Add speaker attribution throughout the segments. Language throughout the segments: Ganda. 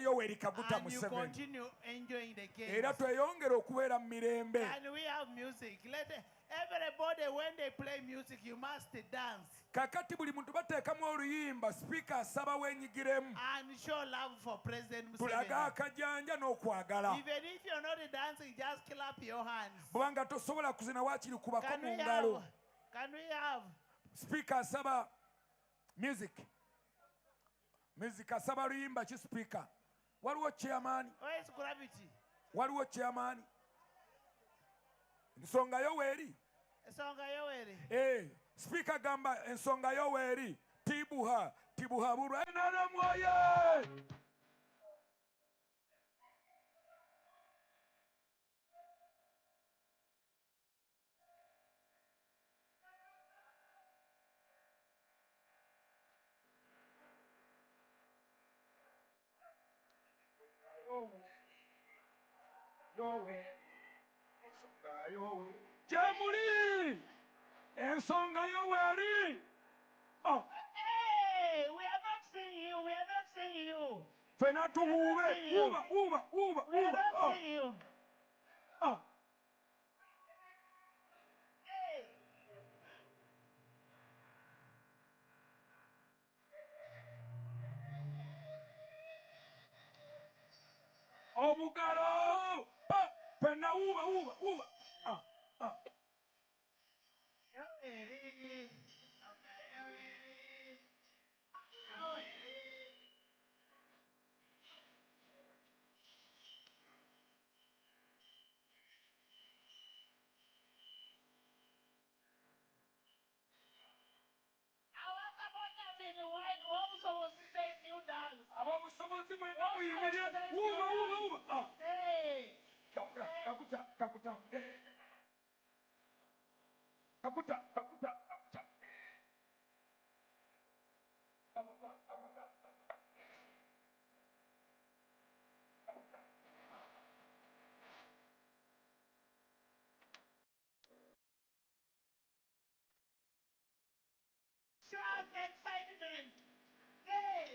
Speaker 1: Yoweri Kaguta
Speaker 2: and you
Speaker 1: Museveni.
Speaker 2: continue enjoying the games.
Speaker 1: Era tweyongere okubeera mu mirembe.
Speaker 2: And we have music. Everybody, when they play music, you must dance.
Speaker 1: Kakati buli muntu bateekamu oluyimba sipiika asaba wenyigiremu.
Speaker 2: And show love for President Museveni.
Speaker 1: Tulaga akajanja n'okwagala.
Speaker 2: Even if you're not dancing, just clap your hands.
Speaker 1: Bwanga tosobola kuzina waakiri kubako mu ngalo.
Speaker 2: Can we have?
Speaker 1: Sipiika asaba music. Music asaba luyimba ki sipiika. Waliwo chairman.
Speaker 2: Where is gravity?
Speaker 1: Waliwo chairman. Ensonga Yoweri.
Speaker 2: Ensonga Yoweri.
Speaker 1: Speaker gamba ensonga Yoweri. Tibuha bulwa enara mwoye. Jamuli! Ensonga Yoweri! Oh!
Speaker 2: Hey! We are not seeing you! We are not seeing you!
Speaker 1: Fena tuwuwe! Uba!
Speaker 2: We are not seeing you!
Speaker 1: Oh!
Speaker 2: Hey!
Speaker 1: Obugalo! Fena uba!
Speaker 2: Shout excitement! Hey!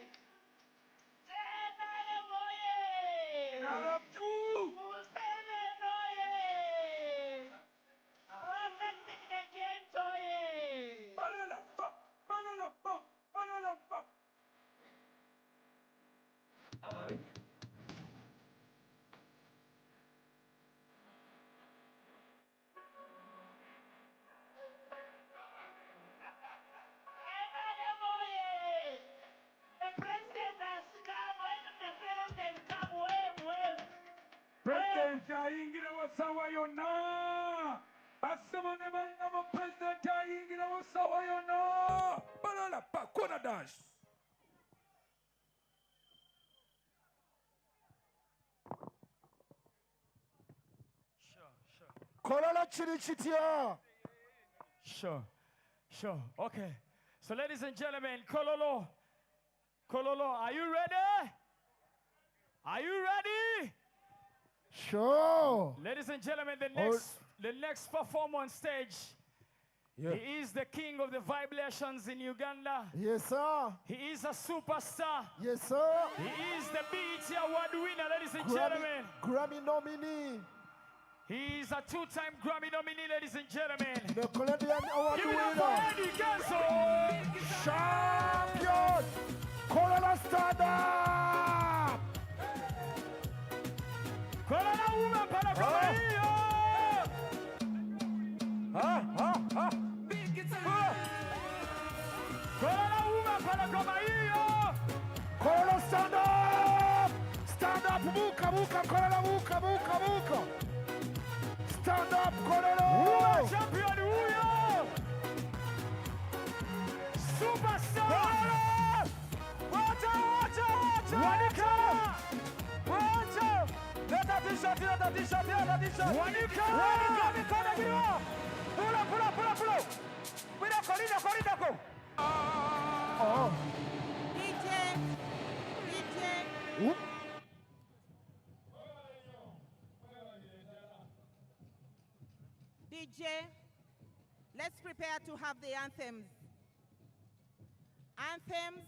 Speaker 1: President ayingira wasawa yonna. Basemane bannama President ayingira wasawa yonna. Balala pa corner dance.
Speaker 3: Sure.
Speaker 4: Kololo chiri chitya.
Speaker 3: Sure. Okay. So ladies and gentlemen, Kololo, are you ready? Are you ready?
Speaker 4: Sure.
Speaker 3: Ladies and gentlemen, the next performer on stage,
Speaker 4: yeah.
Speaker 3: He is the king of the vibrations in Uganda.
Speaker 4: Yes, sir.
Speaker 3: He is a superstar.
Speaker 4: Yes, sir.
Speaker 3: He is the BET Award winner, ladies and gentlemen.
Speaker 4: Grammy nominee.
Speaker 3: He is a two-time Grammy nominee, ladies and gentlemen.
Speaker 4: The Colombian Award
Speaker 3: Give it
Speaker 4: winner.
Speaker 3: up for Eddie Genzo.
Speaker 4: Champion. Kololo stand up.
Speaker 3: Kololo woman para Kololo. Kololo woman para Kololo.
Speaker 4: Kololo stand up. Stand up. Buka. Kololo buka. Stand up, Kololo!
Speaker 3: Champion, Superstar! Watch out! Wanika! Let that t-shirt! Wanika! Pull up! Mira, corrida, go!
Speaker 5: DJ!
Speaker 4: Whoop.
Speaker 5: DJ, let's prepare to have the anthems. Anthems.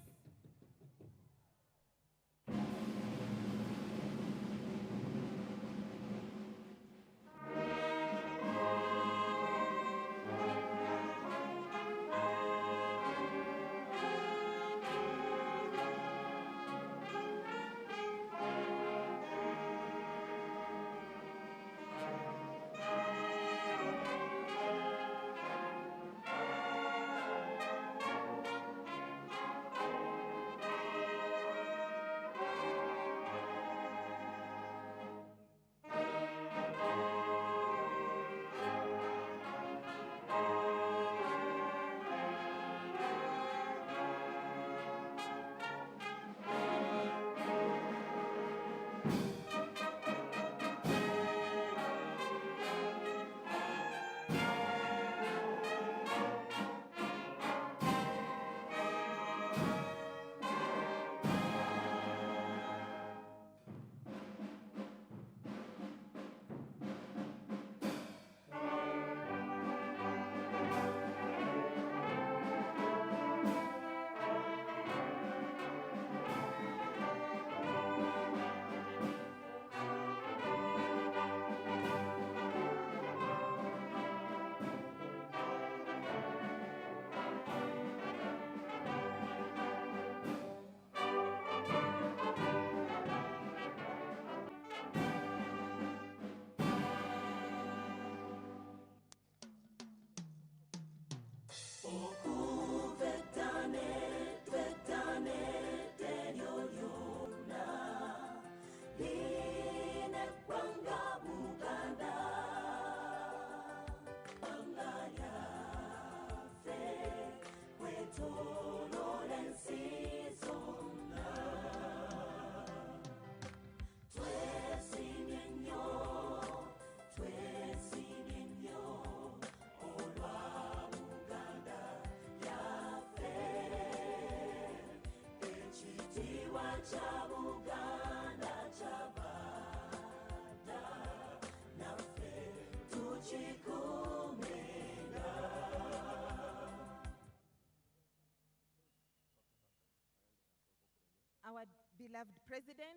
Speaker 5: Beloved President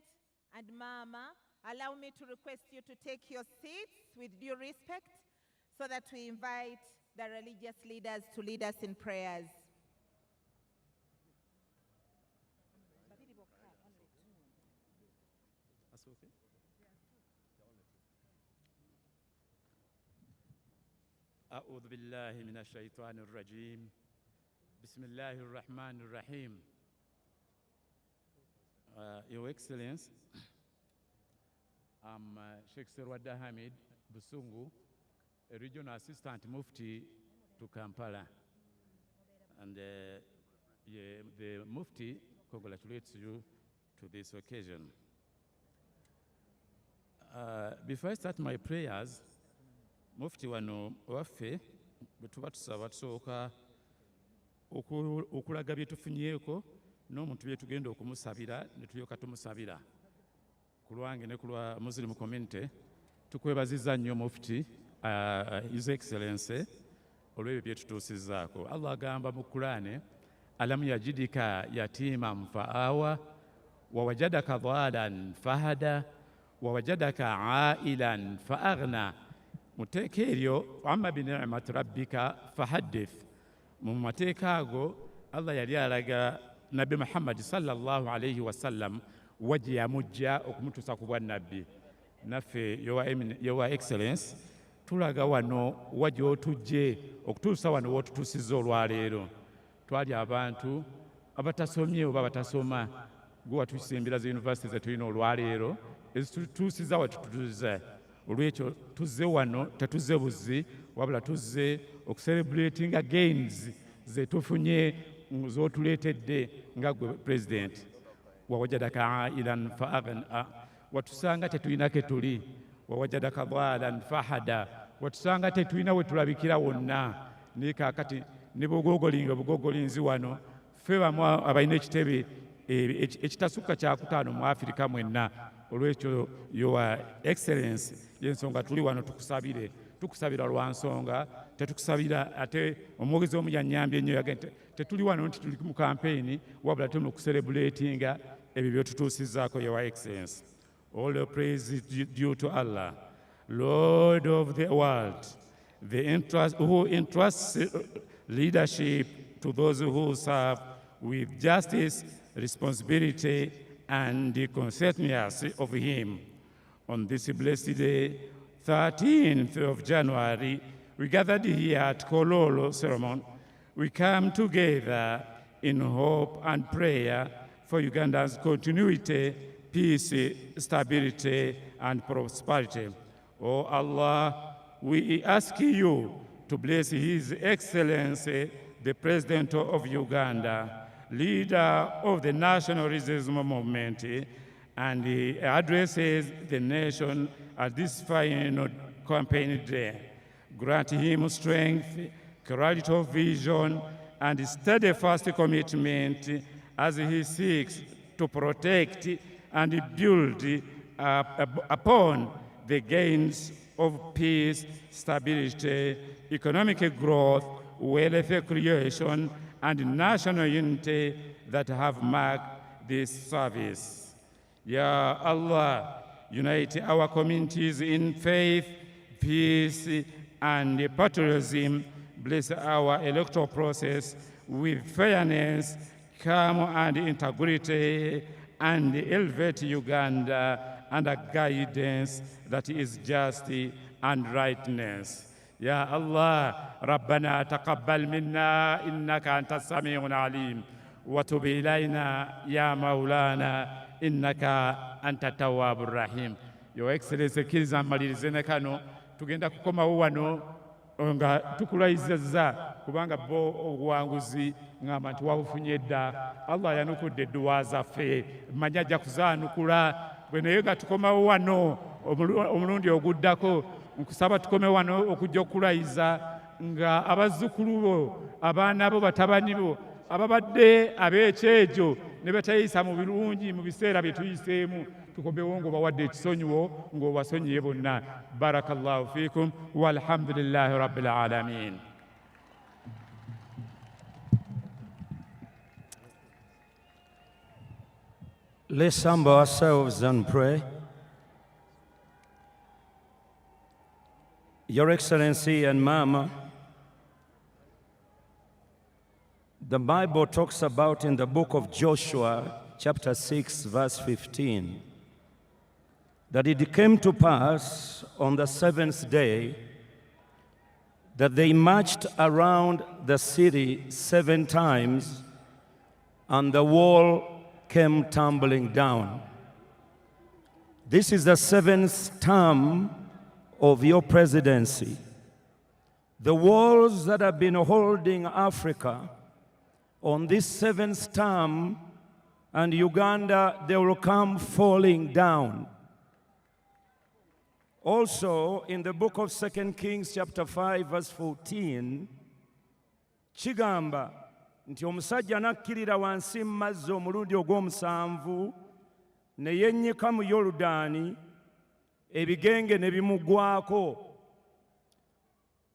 Speaker 5: and Mama, allow me to request you to take your seats with due respect so that we invite the religious leaders to lead us in prayers.
Speaker 6: أعوذ بالله من الشيطان الرجيم بسم الله الرحمن الرحيم. Your Excellency, I'm Sheikh Serwada Hamid Busungu, a Regional Assistant Mufti to Kampala. And the Mufti congratulates you to this occasion. Before I start my prayers, Mufti wano waffe bwetuba tusaba tusooka okulaga bye tufunyeeko n'omuntu bye tugenda okumusabira ne tulyoka tumusabira. Ku lwange ne ku lwa Muslim community tukwebazizza nnyo Mufti His Excellency olw'ebyo bye tutuusizzaako. Allah agamba mu Qur'ani, alam yajidika yatiman fa'awa wa wajadaka dhalan fahada wa wajadaka ailan fa'aghna. Muteeka eryo amma bi ni'mati rabbika fahaddith. Mu mateeka ago Allah yali alaga Nabbi Muhammad sallallahu alayhi wa sallam wajje yamujja okumutuusa ku bwannabbi. Naffe Your Excellence tulaga wano wajje otujje okutuusa wano w'otutuusizza olwaleero. Twali abantu abatasomye oba batasoma, gwe watusimbira zi university ze tulina olwaleero ezitutuusiza watutuusiza. Olwekyo tuzze wano tetuzze buzzi wabula tuzze okucelebratinga gains ze tufunye z'otuleetedde nga gwe President. Wawajadaka ailan fa'aghna, watusanga tetulina ke tuli. Wawajadaka dhalan fahada, watusanga tetulina we tulabikira wonna. Naye kaakati ne bugogolinzi wano ffe bamu abalina ekitebe ekitasukka kyakutaano mu Afirika mwenna. Olwekyo Your Excellency y'ensonga tuli wano tukusabira lwa nsonga, tetukusabira ate omwogezi omu yannyambye nnyo yagenda tetuli wano nti tuli mu campaign wabula tuli mu kucelebratinga ebyo byotutuusizzaako Your Excellency. All the praise is due to Allah, Lord of the world, who entrusts leadership to those who serve with justice, responsibility, and the consciousness of Him. On this blessed day, 13th of January, we gathered here at Kololo ceremony. We come together in hope and prayer for Uganda's continuity, peace, stability, and prosperity. Oh Allah, we ask you to bless His Excellency, the President of Uganda, leader of the nationalism movement, and he addresses the nation at this final campaign day. Grant him strength, clarity of vision, and steadfast commitment as he seeks to protect and build upon the gains of peace, stability, economic growth, wealth creation, and national unity that have marked this service. Ya Allah, unite our communities in faith, peace, and patriotism. Bless our electoral process with fairness, calm, and integrity, and elevate Uganda under guidance that is just and rightness. يا الله ربنا تقبل منا إنك أنت السميع العليم وتب إلينا يا مولانا إنك أنت التواب الرحيم. Your Excellency, kiriza mmalirize kano tugenda kukomawo wano nga tukulayizizza kubanga bo obuwanguzi ngamba nti wabufunye dda. Allah yanukudde edduwa zaffe, manya ajja kuzaanukula. Bwe naye nga tukomawo wano omulundi oguddako nkusaba tukome wano okujja okulayiza nga abazzukulu bo, abaana bo, batabani bo ababadde ab'ekyejo ne betayisa mu birungi mu biseera bye tuyiseemu, tukomewo ng'obawadde ekisonyiwo ng'obasonyiye bonna. Barakallahu fikum walhamdulillahi rabbil alamin.
Speaker 7: Let's humble ourselves and pray. Your Excellency and Mama, the Bible talks about in the book of Joshua, chapter 6, verse 15, that it came to pass on the seventh day that they marched around the city 7 times, and the wall came tumbling down. This is the 7th term of your presidency. The walls that have been holding Africa on this 7th term and Uganda, they will come falling down. Also, in the book of 2 Kings chapter 5, verse 14, Chigamba, nti omusajja nakkirira wansi mu mazzi omulundi ogw'omusanvu ne yennyika mu Yoludaani, ebigenge ne bimugwako.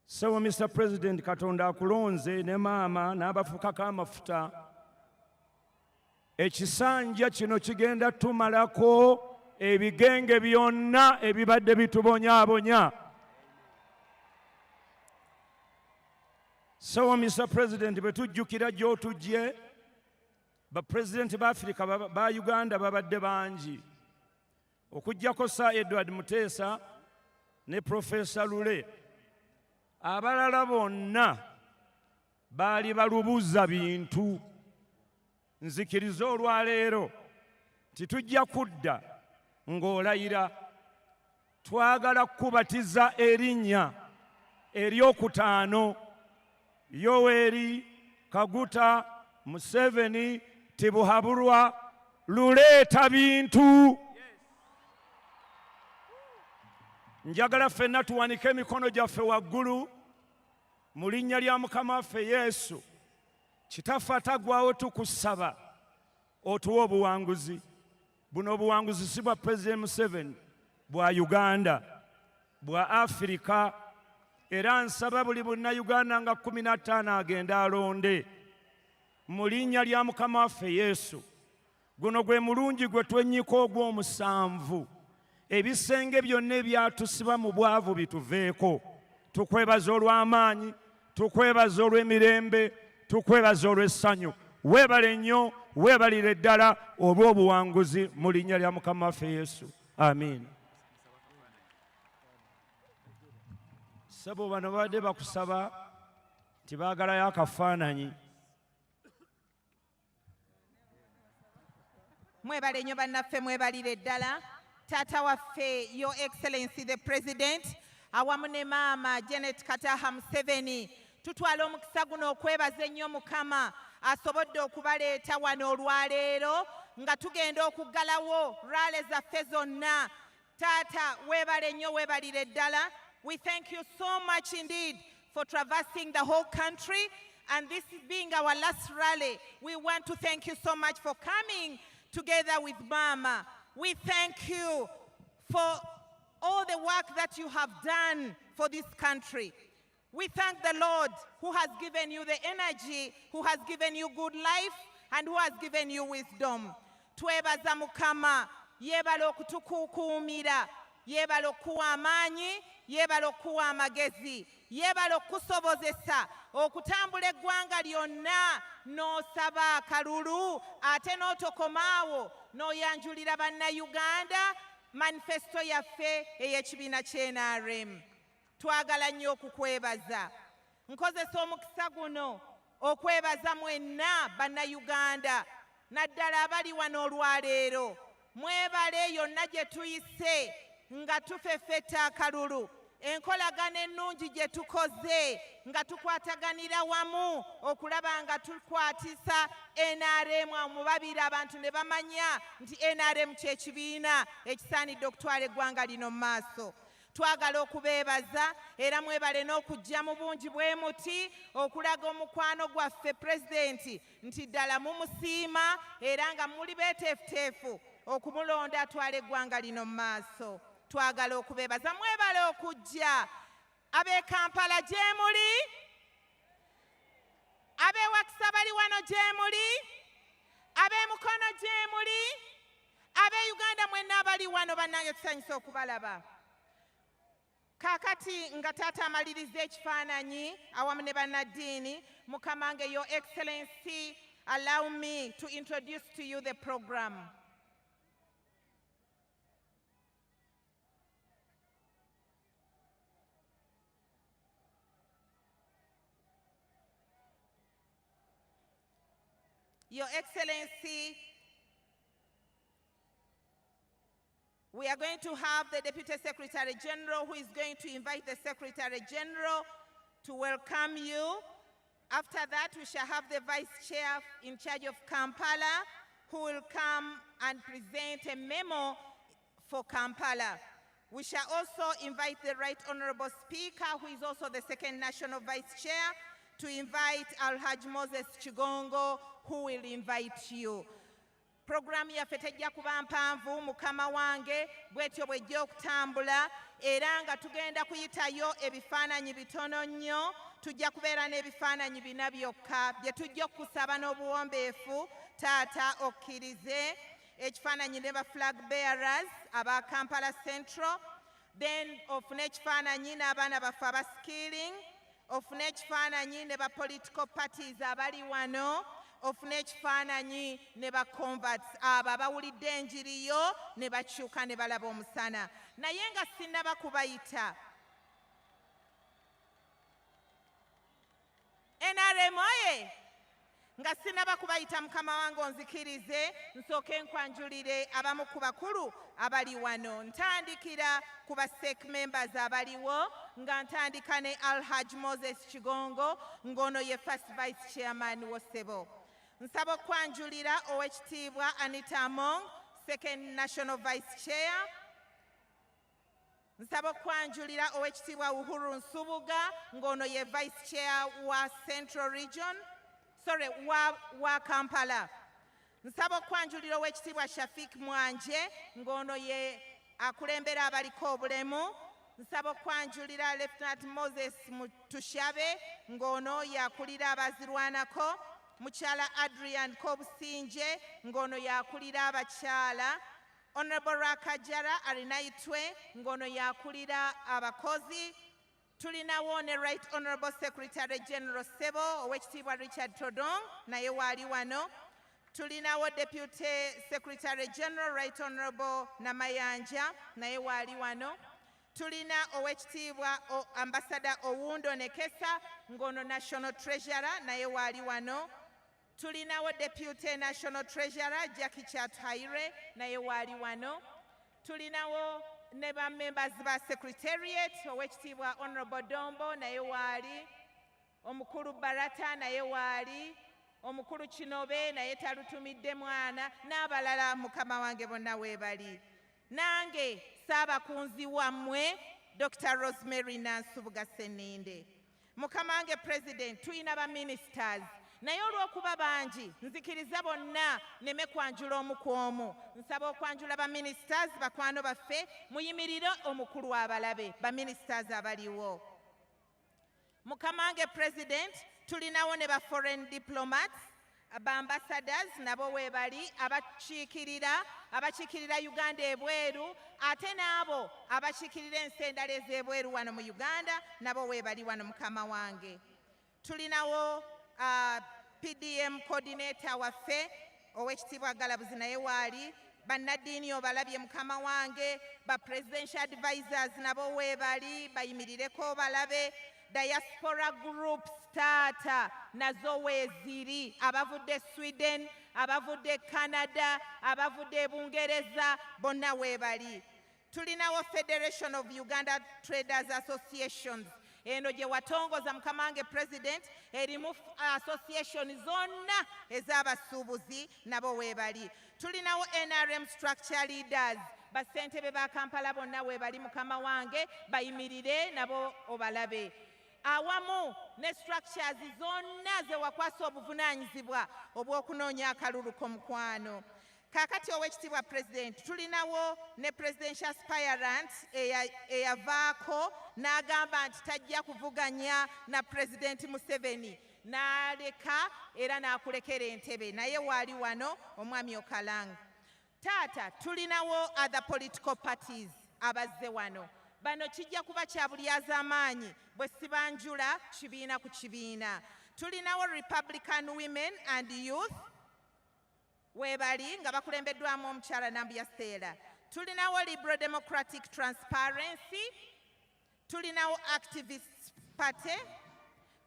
Speaker 7: So, Mr. President, Katonda akulonze ne maama n'abafukako amafuta. Ekisanja kino kigenda tumalako ebigenge byonna ebibadde bitubonyaabonya. So, Mr. President, bwe tujjukira gy'otujje, bapulezidenti ba Africa ba Uganda babadde bangi, okuggyako Sir Edward Muteesa ne Professor Lule. Abalala bonna baali balubuza bintu. Nzikiriza olwaleero titujja kudda ng'olayira. Twagala kubatiza erinnya eryokutaano, Yoweri Kaguta Museveni Tibuhaburwa Luleeta bintu. Njagala ffenna tuwanike emikono gyaffe waggulu mu linnya lya Mukama waffe Yesu. Kitaffe atagwawo tukusaba otuwa obuwanguzi. Buno obuwanguzi si bwa President Museveni, bwa Uganda, bwa Africa. Era nsaba buli Munnayuganda nga 15 agenda alonde mu linnya lya Mukama waffe Yesu. Guno gwe mulungi gwe twennyika ogw'omusanvu. Ebisenge byonna ebyatusiba mu bwavu bituveeko. Tukwebaza olw'amaanyi, tukwebaza olw'emirembe, tukwebaza olw'essanyu. Weebale nnyo, weebalire ddala olw'obuwanguzi mu linnya lya Mukama waffe Yesu. Amiina. Sabo bano badde bakusaba nti baagalayo akafaananyi.
Speaker 5: Mwebale nnyo bannaffe, mwebalire ddala. Taata waffe Your Excellency the President awamu ne maama Janet Kataha Museveni, tutwala omukisa guno okwebaza ennyo Mukama asobodde okubaleeta wano olwaleero nga tugenda okuggalawo rale zaffe zonna. Taata weebale nnyo, weebalire ddala. We thank you so much indeed for traversing the whole country, and this being our last rally, we want to thank you so much for coming together with Mama. We thank you for all the work that you have done for this country. We thank the Lord who has given you the energy, who has given you good life, and who has given you wisdom. Twebaza Mukama, yebala okutukukumira, yebala okuwa amaanyi, yebala okuwa amagezi, yebala okusobozesa okutambula eggwanga lyonna n'osaba akalulu ate n'otokomaawo n'oyanjulira bannayuganda manifesto yaffe ey'ekibiina ky'NRM. Twagala nnyo okukwebaza. Nkozesa omukisa guno okwebaza mwenna bannayuganda, naddala abali wano olwaleero. Mwebale yonna gye tuyise nga tufeffetta akalulu, enkolagana ennungi gye tukoze nga tukwataganira wamu okulaba nga tukwatisa NRM omubabira abantu ne bamanya nti NRM ky'ekibiina ekisaanidde okutwala eggwanga lino mu maaso. Twagala okubeebaza era mwebale n'okujja mu bungi bwe muti okulaga omukwano gwaffe Pulezidenti nti ddala mumusiima era nga muli beeteefuteefu okumulonda atwala eggwanga lino mu maaso. Twagala okubeebaza, mwebale okujja. Ab'e Kampala gye muli? Ab'e Wakisa bali wano gye muli? Ab'e Mukono gye muli? Uganda mwenna abali wano bannange tusanyusa okubalaba. Kakati nga taata amaliriza ekifaananyi awamu ne bannaddiini, Mukamange, Your Excellency, allow me to introduce to you the program. Your Excellency, we are going to have the Deputy Secretary General who is going to invite the Secretary General to welcome you. After that, we shall have the Vice Chair in charge of Kampala who will come and present a memo for Kampala. We shall also invite the Right Honorable Speaker, who is also the second National Vice Chair, to invite Alhaji Moses Chigongo, who will invite you. Program yaffe tejja kuba mpanvu, mukama wange, bwetyo bwejja okutambula, era nga tugenda kuyitayo ebifaananyi bitono nnyo. Tujja kubeera n'ebifaananyi bina byokka bye tujja okusaba n'obuwombeefu taata okkirize. Ekifaananyi ne ba flag bearers aba Kampala Central, then ofune ekifaananyi n'abaana baffe aba skilling, ofune ekifaananyi ne ba political parties abali wano, ofune ekifaananyi ne ba converts abo abawulidde enjiri yo ne bakyuka ne balaba omusana. Naye nga sinnaba kubayita, NRM oye! Nga sinnaba kubayita mukama wange onzikirize nsooke nkwanjulire abamu ku bakulu abali wano. Ntandikira ku ba SEC members abaliwo, nga ntandika ne Alhaji Moses Chigongo ng'ono ye first vice chairman wo ssebo. Nsaba okwanjulira Oweekitiibwa Anita Among, second national vice chair. Nsaba okwanjulira Oweekitiibwa Uhuru Nsubuga ng'ono ye vice chair wa Central Region, wa Kampala. Nsaba okwanjulira Oweekitiibwa Shafik Mwanje ng'ono ye akulembera abaliko obulemu. Nsaba okwanjulira Lieutenant Moses Mutushabe ng'ono yakulira abazirwanako. Mukyala Adrian Kobusinje ng'ono yakulira abakyala. Honorable Rakajara Arinaitwe ng'ono yakulira abakozi. Tulinawo ne Right Honorable Secretary General Sebo Oweekitiibwa Richard Todong naye waali wano. Tulinawo Deputy Secretary General Right Honorable Namayanja naye waali wano. Tulina Oweekitiibwa Ambassador Owundo Nekesa ng'ono National Treasurer naye waali wano. Tulinawo Deputy National Treasurer Jackie Chathaire naye waali wano. Tulinawo ne ba members ba Secretariat Oweekitiibwa Honorable Dombo naye waali. Omukulu Barata naye waali. Omukulu Kinobe naye talutumidde mwana, n'abalala mukama wange bonna weebali. Nange Ssaabakunzi wammwe Dr. Rosemary Nansubuga Sseninde. Mukama wange President, tulina ba ministers naye olw'okuba bangi nzikiriza bonna neme kwanjula omu ku omu. Nsaba okwanjula ba ministers bakwano baffe muyimirire omukulu abalabe ba ministers abaliwo. Mukama wange President, tulinawo ne ba foreign diplomats, aba ambassadors nabo weebali, abakiikirira Uganda ebweru, ate n'abo abakiikirira ensi endala ez'ebweru wano mu Uganda nabo weebali wano mukama wange. Tulinawo PDM coordinator waffe Oweekitiibwa Galabuzi naye waali. Bannaddiini obalabye mukama wange, ba presidential advisors nabo weebali bayimirireko balabe. Diaspora groups taata nazo weeziri, abavudde Sweden, abavudde Canada, abavudde Bungereza bonna weebali. Tulinawo Federation of Uganda Traders Associations, eno gye watongoza mukama wange President, erimu association zonna ez'abasuubuzi nabo weebali. Tulinawo NRM structure leaders, bassentebe ba Kampala bonna weebali mukama wange, bayimirire nabo obalabe. Awamu ne structures zonna ze wakwasa obuvunaanyizibwa obw'okunoonya akalulu k'omukwano. Kaakati Oweekitiibwa President, tulinawo ne presidential aspirant eyavaako n'agamba nti tajja kuvuganya na President Museveni, n'aleka era n'akulekera entebe, naye waali wano omwami Okalang. Taata, tulinawo other political parties abazze wano. Bano kijja kuba kya bulyazamaanyi bwe sibanjula kibiina ku kibiina. Tulinawo Republican Women and Youth weebali nga bakulembeddwamu omukyala Nambuya Stella. Tulinawo Liberal Democratic Transparency. Tulinawo Activist Party.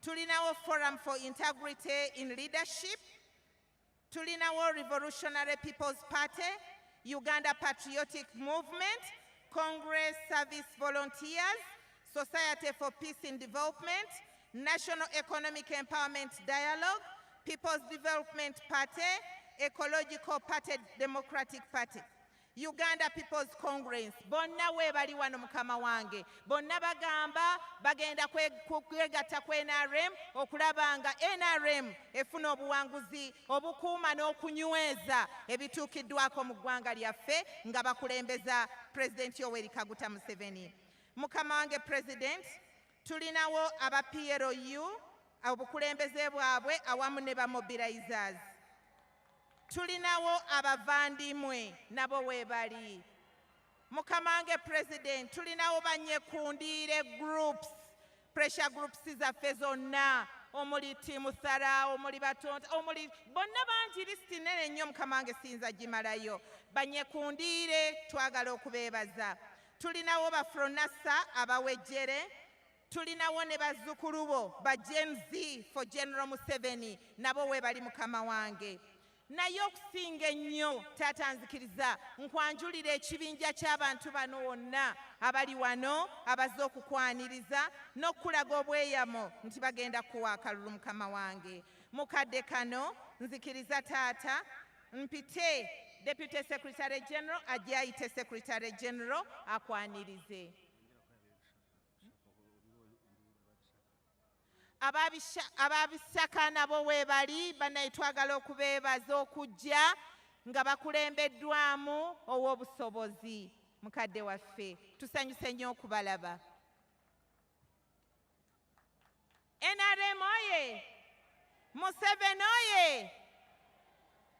Speaker 5: Tulinawo Forum for Integrity in Leadership. Tulinawo Revolutionary People's Party, Uganda Patriotic Movement, Congress Service Volunteers, Society for Peace and Development, National Economic Empowerment Dialogue, People's Development Party, Ecological Party, Democratic Party, Uganda People's Congress. Bonna weebali wano mukama wange. Bonna bagamba bagenda kwegatta ku NRM okulaba nga NRM efuna obuwanguzi obukuuma n'okunyweza ebituukiddwako mu ggwanga lyaffe nga bakulembeza President Yoweri Kaguta Museveni. Mukama wange President, tulinawo aba PLU obukulembeze bwabwe awamu ne ba mobilizers. Tulinawo abavandimwe nabo weebali. Mukama wange President, tulinawo banyekundiire groups, pressure groups zaffe zonna, omuli Timu Sara, omuli Batonta, omuli bonna bangi listi nene nnyo mukama wange siyinza gimalayo. Banyekundiire twagala okubeebaza. Tulinawo ba Fronasa abawejjere. Tulinawo ne bazzukulu bo ba Gen Z for General Museveni nabo weebali mukama wange. Naye okusinga ennyo taata nzikiriza nkwanjulira ekibinja ky'abantu bano wonna abali wano abazze okukwaniriza n'okulaga obweyamo nti bagenda kuwa akalulu mukama wange. Mukadde kano nzikiriza taata mpite Deputy Secretary General ajje ayite Secretary General akwanirize. Ababisaka nabo weebali banaye twagala okubeebaza okujja nga bakulembeddwamu ow'obusobozi. Mukadde waffe tusanyuse nnyo okubalaba. NRM oye! Museveni oye!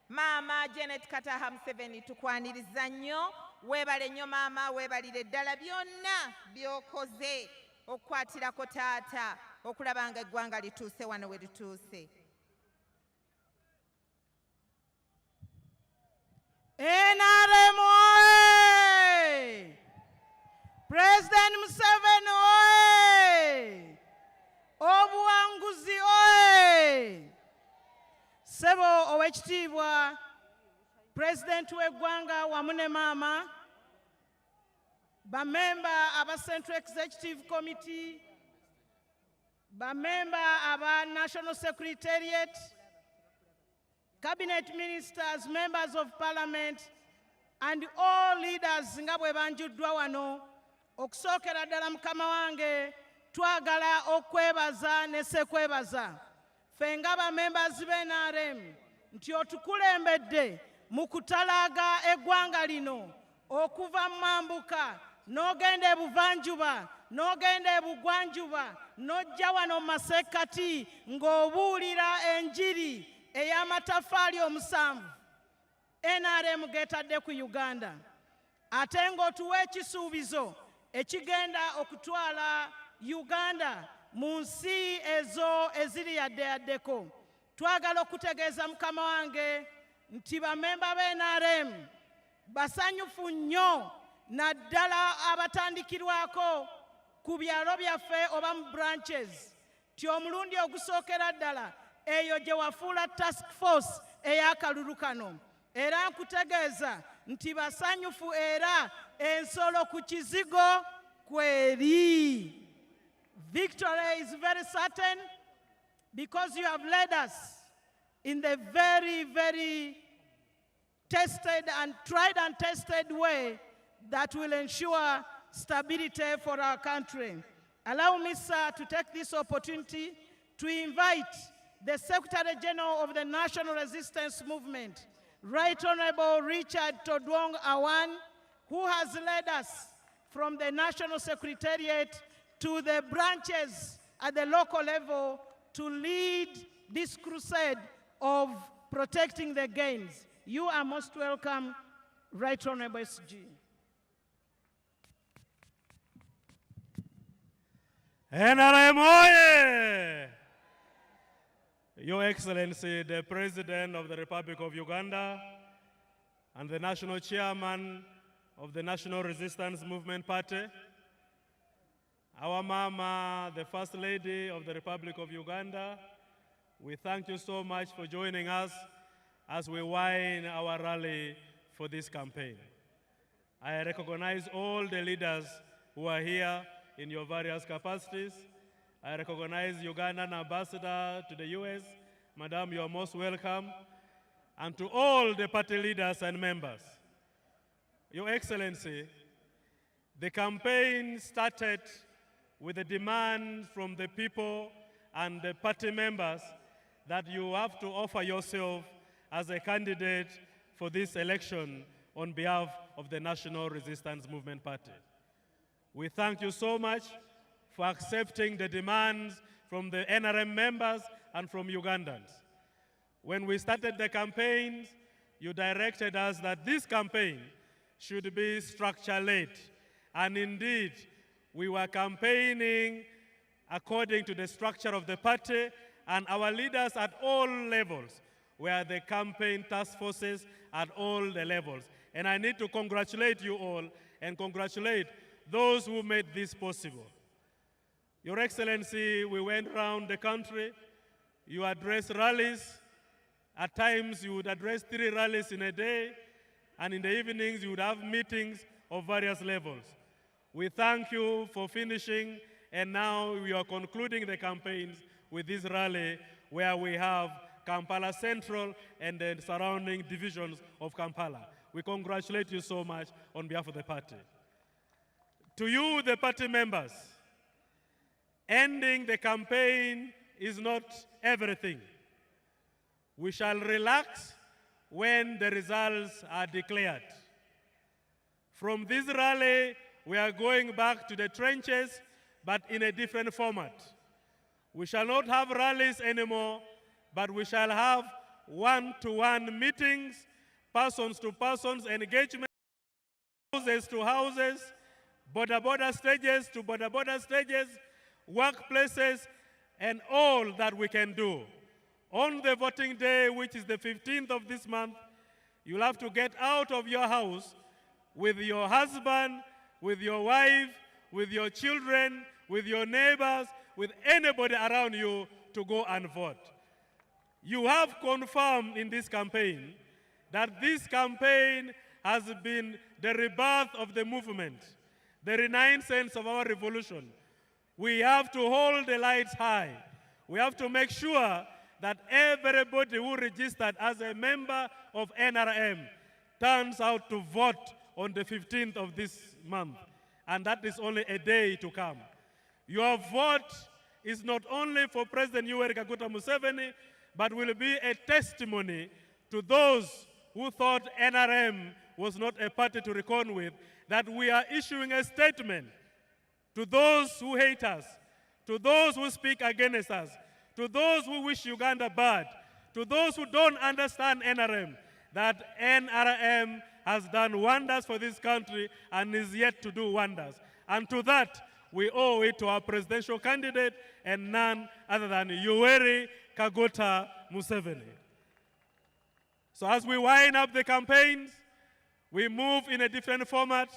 Speaker 5: Maama Janet Kataha Museveni tukwaniriza nnyo. Weebale nnyo maama, weebalire ddala byonna by'okoze okukwatirako taata okulaba nga eggwanga lituuse wano we lituuse.
Speaker 2: NRM oye! President Museveni oye! Obuwanguzi oye! Ssebo ow'ekitiibwa President w'eggwanga wamu ne maama, bamemba aba Central Executive Committee, bamemba aba National Secretariat, Cabinet Ministers, Members of Parliament, and all leaders nga bwe banjuddwa wano, okusookera ddala mukama wange twagala okwebaza ne ssekwebaza. Ffe nga bamembers b'NRM nti otukulembedde mu kutalaaga eggwanga lino okuva mu mambuka n'ogenda ebuvanjuba n'ogenda ebugwanjuba n'ojja wano mu masekkati ng'obuulira enjiri ey'amatafaali omusanvu NRM getadde ku Uganda, ate ng'otuwa ekisuubizo ekigenda okutwala Uganda mu nsi ezo eziri yaddeyaddeko. Twagala okutegeeza mukama wange nti bamemba b'NRM basanyufu nnyo naddala abatandikirwako ku byalo byaffe oba mu branches ti omulundi ogusookera ddala eyo gye wafuula task force ey'akalulu kano. Era nkutegeeza nti basanyufu era ensolo ku kizigo kweri. Victory is very certain because you have led us in the very, very tested and tried and tested way that will ensure stability for our country. Allow me, sir, to take this opportunity to invite the Secretary General of the National Resistance Movement, Right Honorable Richard Todwong Awan, who has led us from the National Secretariat to the branches at the local level to lead this crusade of protecting the gains. You are most welcome Right Honorable SG.
Speaker 8: NRM oye! Your Excellency, the President of the Republic of Uganda and the National Chairman of the National Resistance Movement Party, our Mama, the First Lady of the Republic of Uganda, we thank you so much for joining us as we wind our rally for this campaign. I recognize all the leaders who are here in your various capacities. I recognize Ugandan Ambassador to the US. Madam, you are most welcome. And to all the party leaders and members. Your Excellency, the campaign started with a demand from the people and the party members that you have to offer yourself as a candidate for this election on behalf of the National Resistance Movement Party. We thank you so much for accepting the demands from the NRM members and from Ugandans. When we started the campaigns, you directed us that this campaign should be structure-led. And indeed, we were campaigning according to the structure of the party, and our leaders at all levels were the campaign task forces at all the levels. And I need to congratulate you all and congratulate those who made this possible. Your Excellency, we went around the country, you addressed rallies. At times you would address 3 rallies in a day, and in the evenings you would have meetings of various levels. We thank you for finishing, and now we are concluding the campaigns with this rally where we have Kampala Central and the surrounding divisions of Kampala. We congratulate you so much on behalf of the party. To you, the party members, ending the campaign is not everything. We shall relax when the results are declared. From this rally, we are going back to the trenches, but in a different format. We shall not have rallies anymore, but we shall have one-to-one meetings, persons-to-persons engagement, houses to houses, border-border stages to border-border stages, workplaces, and all that we can do. On the voting day, which is the 15th of this month, you'll have to get out of your house with your husband, with your wife, with your children, with your neighbors, with anybody around you to go and vote. You have confirmed in this campaign that this campaign has been the rebirth of the movement, the renaissance of our revolution. We have to hold the lights high. We have to make sure that everybody who registered as a member of NRM turns out to vote on the 15th of this month. And that is only a day to come. Your vote is not only for President Yoweri Kaguta Museveni, but will be a testimony to those who thought NRM was not a party to reckon with, that we are issuing a statement to those who hate us, to those who speak against us, to those who wish Uganda bad, to those who don't understand NRM, that NRM has done wonders for this country and is yet to do wonders. And to that, we owe it to our presidential candidate and none other than Yoweri Kaguta Museveni. So as we wind up the campaigns, we move in a different format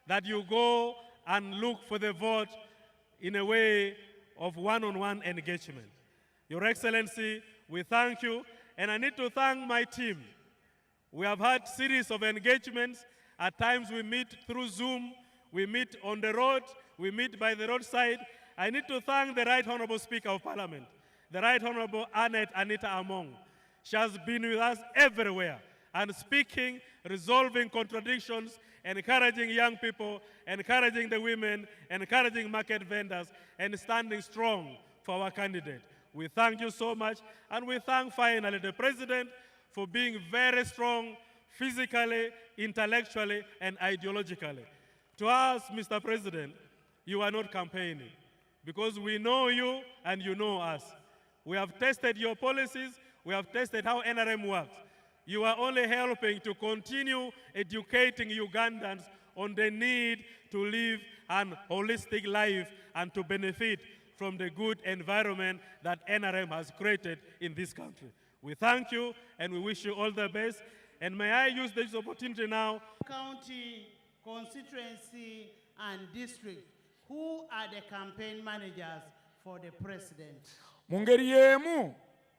Speaker 8: that you go and look for the vote in a way of one-on-one engagement. Your Excellency, we thank you, and I need to thank my team. We have had series of engagements. At times we meet through Zoom, we meet on the road, we meet by the roadside. I need to thank the Right Honorable Speaker of Parliament, the Right Honorable Anita Among. She has been with us everywhere and speaking, resolving contradictions, encouraging young people, encouraging the women, encouraging market vendors, and standing strong for our candidate. We thank you so much, and we thank finally the President for being very strong physically, intellectually, and ideologically. To us, Mr. President, you are not campaigning because we know you and you know us. We have tested your policies. We have tested how NRM works. you are only helping to continue educating Ugandans on the need to live an holistic life and to benefit from the good environment that NRM has created in this country. We thank you and we wish you all the best. And may I use this opportunity now.
Speaker 2: County, constituency, and district, who are the campaign managers for the president?
Speaker 1: Mungeri yemu,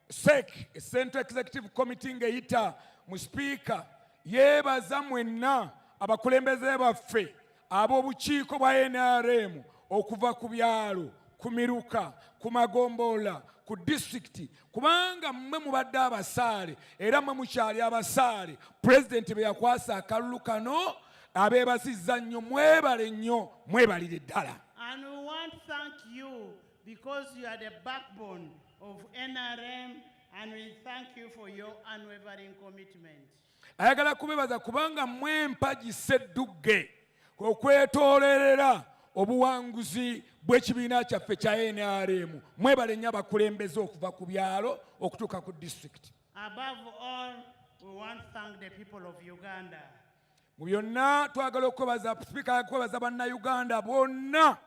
Speaker 1: SEC, Central Executive Committee ngeyita mu speaker, yebaza mwenna abakulembeze baffe ab'obukiiko bwa NRM okuva ku byalo, ku miruka, ku magombola, ku district, kubanga mmwe mubadde abasaale era mmwe mukyali abasaale. President bwe yakwasa akalulu kano abeebasizza nnyo, mwebale nnyo, mwebalire ddala.
Speaker 2: And we want to thank you because you are the backbone of NRM, and we thank you for your unwavering commitment.
Speaker 1: Ayagala kubebaza kubanga mmwe mpagi ssedduge okwetoolerera obuwanguzi bw'ekibiina kyaffe kya NRM. Mwebale nnyo abakulembeze okuva ku byalo okutuuka ku district.
Speaker 2: Above all, we want to thank the people of Uganda.
Speaker 1: Mu byonna twagala okwebaza Speaker, kwebaza bannayuganda bonna.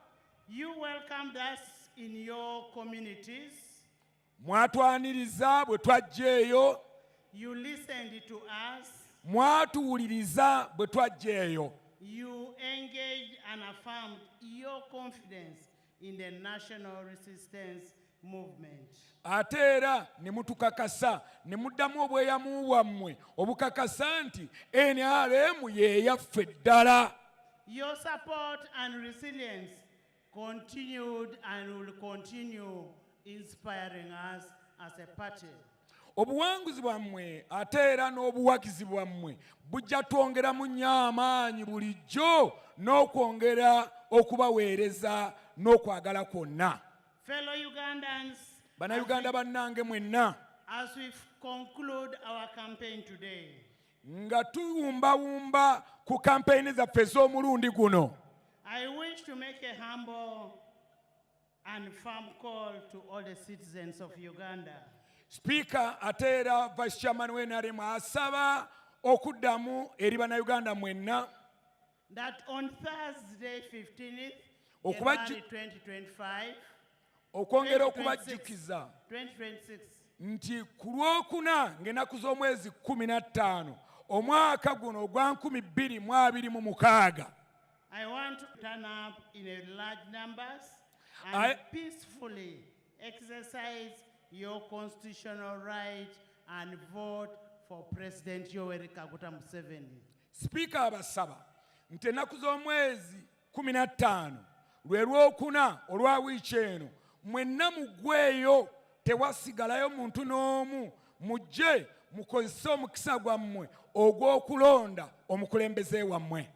Speaker 2: You welcomed us in your communities.
Speaker 1: Mwatwaniriza bwe twajja eyo.
Speaker 2: You listened to us.
Speaker 1: Mwatuwuliriza bwe twajja eyo.
Speaker 2: You engaged and affirmed your confidence in the national resistance movement.
Speaker 1: Ate era ne mutukakasa ne muddamu obweyamu bwammwe obukakasa nti NRM ye yaffe ddala.
Speaker 2: Your support and resilience continued and will continue inspiring us as a party.
Speaker 1: Obuwanguzi bwammwe ate era n'obuwagizi bwammwe bujja twongeramu nnyo amaanyi bulijjo n'okwongera okubaweereza n'okwagala kwonna.
Speaker 2: Fellow Ugandans,
Speaker 1: Bannayuganda bannange mwenna,
Speaker 2: as we conclude our campaign today,
Speaker 1: nga tuwumbawumba ku kampeyini zaffe ez'omulundi guno,
Speaker 2: I wish to make a humble and firm call to all the citizens of Uganda.
Speaker 1: Speaker ate era Vice Chairman w'NRM asaba okuddamu eri bannayuganda mwenna
Speaker 2: that on Thursday 15th
Speaker 1: January
Speaker 2: 2025,
Speaker 1: okwongera okubajjukiza
Speaker 2: 2026,
Speaker 1: nti ku Lwokuna ng'ennaku z'omwezi 15 omwaka guno ogwa 2026,
Speaker 2: I want to turn up in a large numbers and peacefully exercise your constitutional right and vote for President Yoweri Kaguta Museveni.
Speaker 1: Speaker abasaba nti ennaku z'omwezi 15 lwe Lwokuna olwa wiiki eno mwenna muggweeyo, tewasigalayo muntu n'omu, mujje mukozese omukisa gwammwe ogw'okulonda omukulembeze wammwe.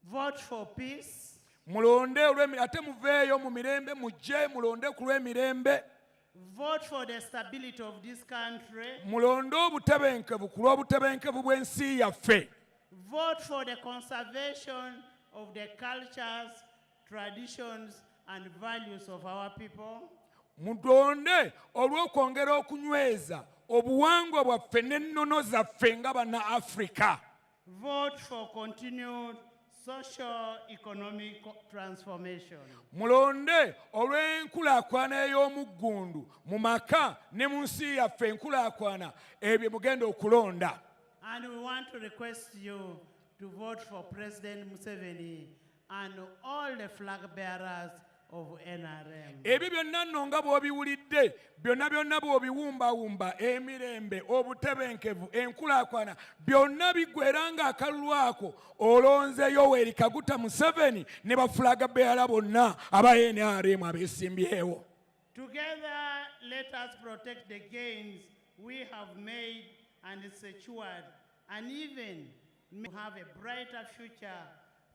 Speaker 2: Vote for peace.
Speaker 1: Mulonde ate muveeyo mu mirembe, mujje mulonde ku lw'emirembe.
Speaker 2: Vote for the stability of this country.
Speaker 1: Mulonde obutebenkevu ku lw'obutebenkevu bw'ensi yaffe.
Speaker 2: Vote for the conservation of the cultures, traditions, and values of our people.
Speaker 1: Mulonde olw'okwongera okunyweza obuwangwa bwaffe n'ennono zaffe nga banna Africa.
Speaker 2: Vote for continued socio-economic transformation.
Speaker 1: Mulonde olw'enkulaakulana ey'omuggundu mu maka ne mu nsi yaffe, enkulaakulana ebyo mugenda okulonda.
Speaker 2: And we want to request you to vote for President Museveni and all the flag bearers of NRM.
Speaker 1: Ebyo byonna nno nga bw'obiwulidde, byonna byonna bw'obiwumbawumba, emirembe, obutebenkevu, enkulaakulana, byonna biggwera ng'akalulu ako olonze Yoweri Kaguta Museveni ne bafulaga beera bonna aba NRM abeesimbyewo.
Speaker 2: Together, let us protect the gains we have made and secured, and even have a brighter future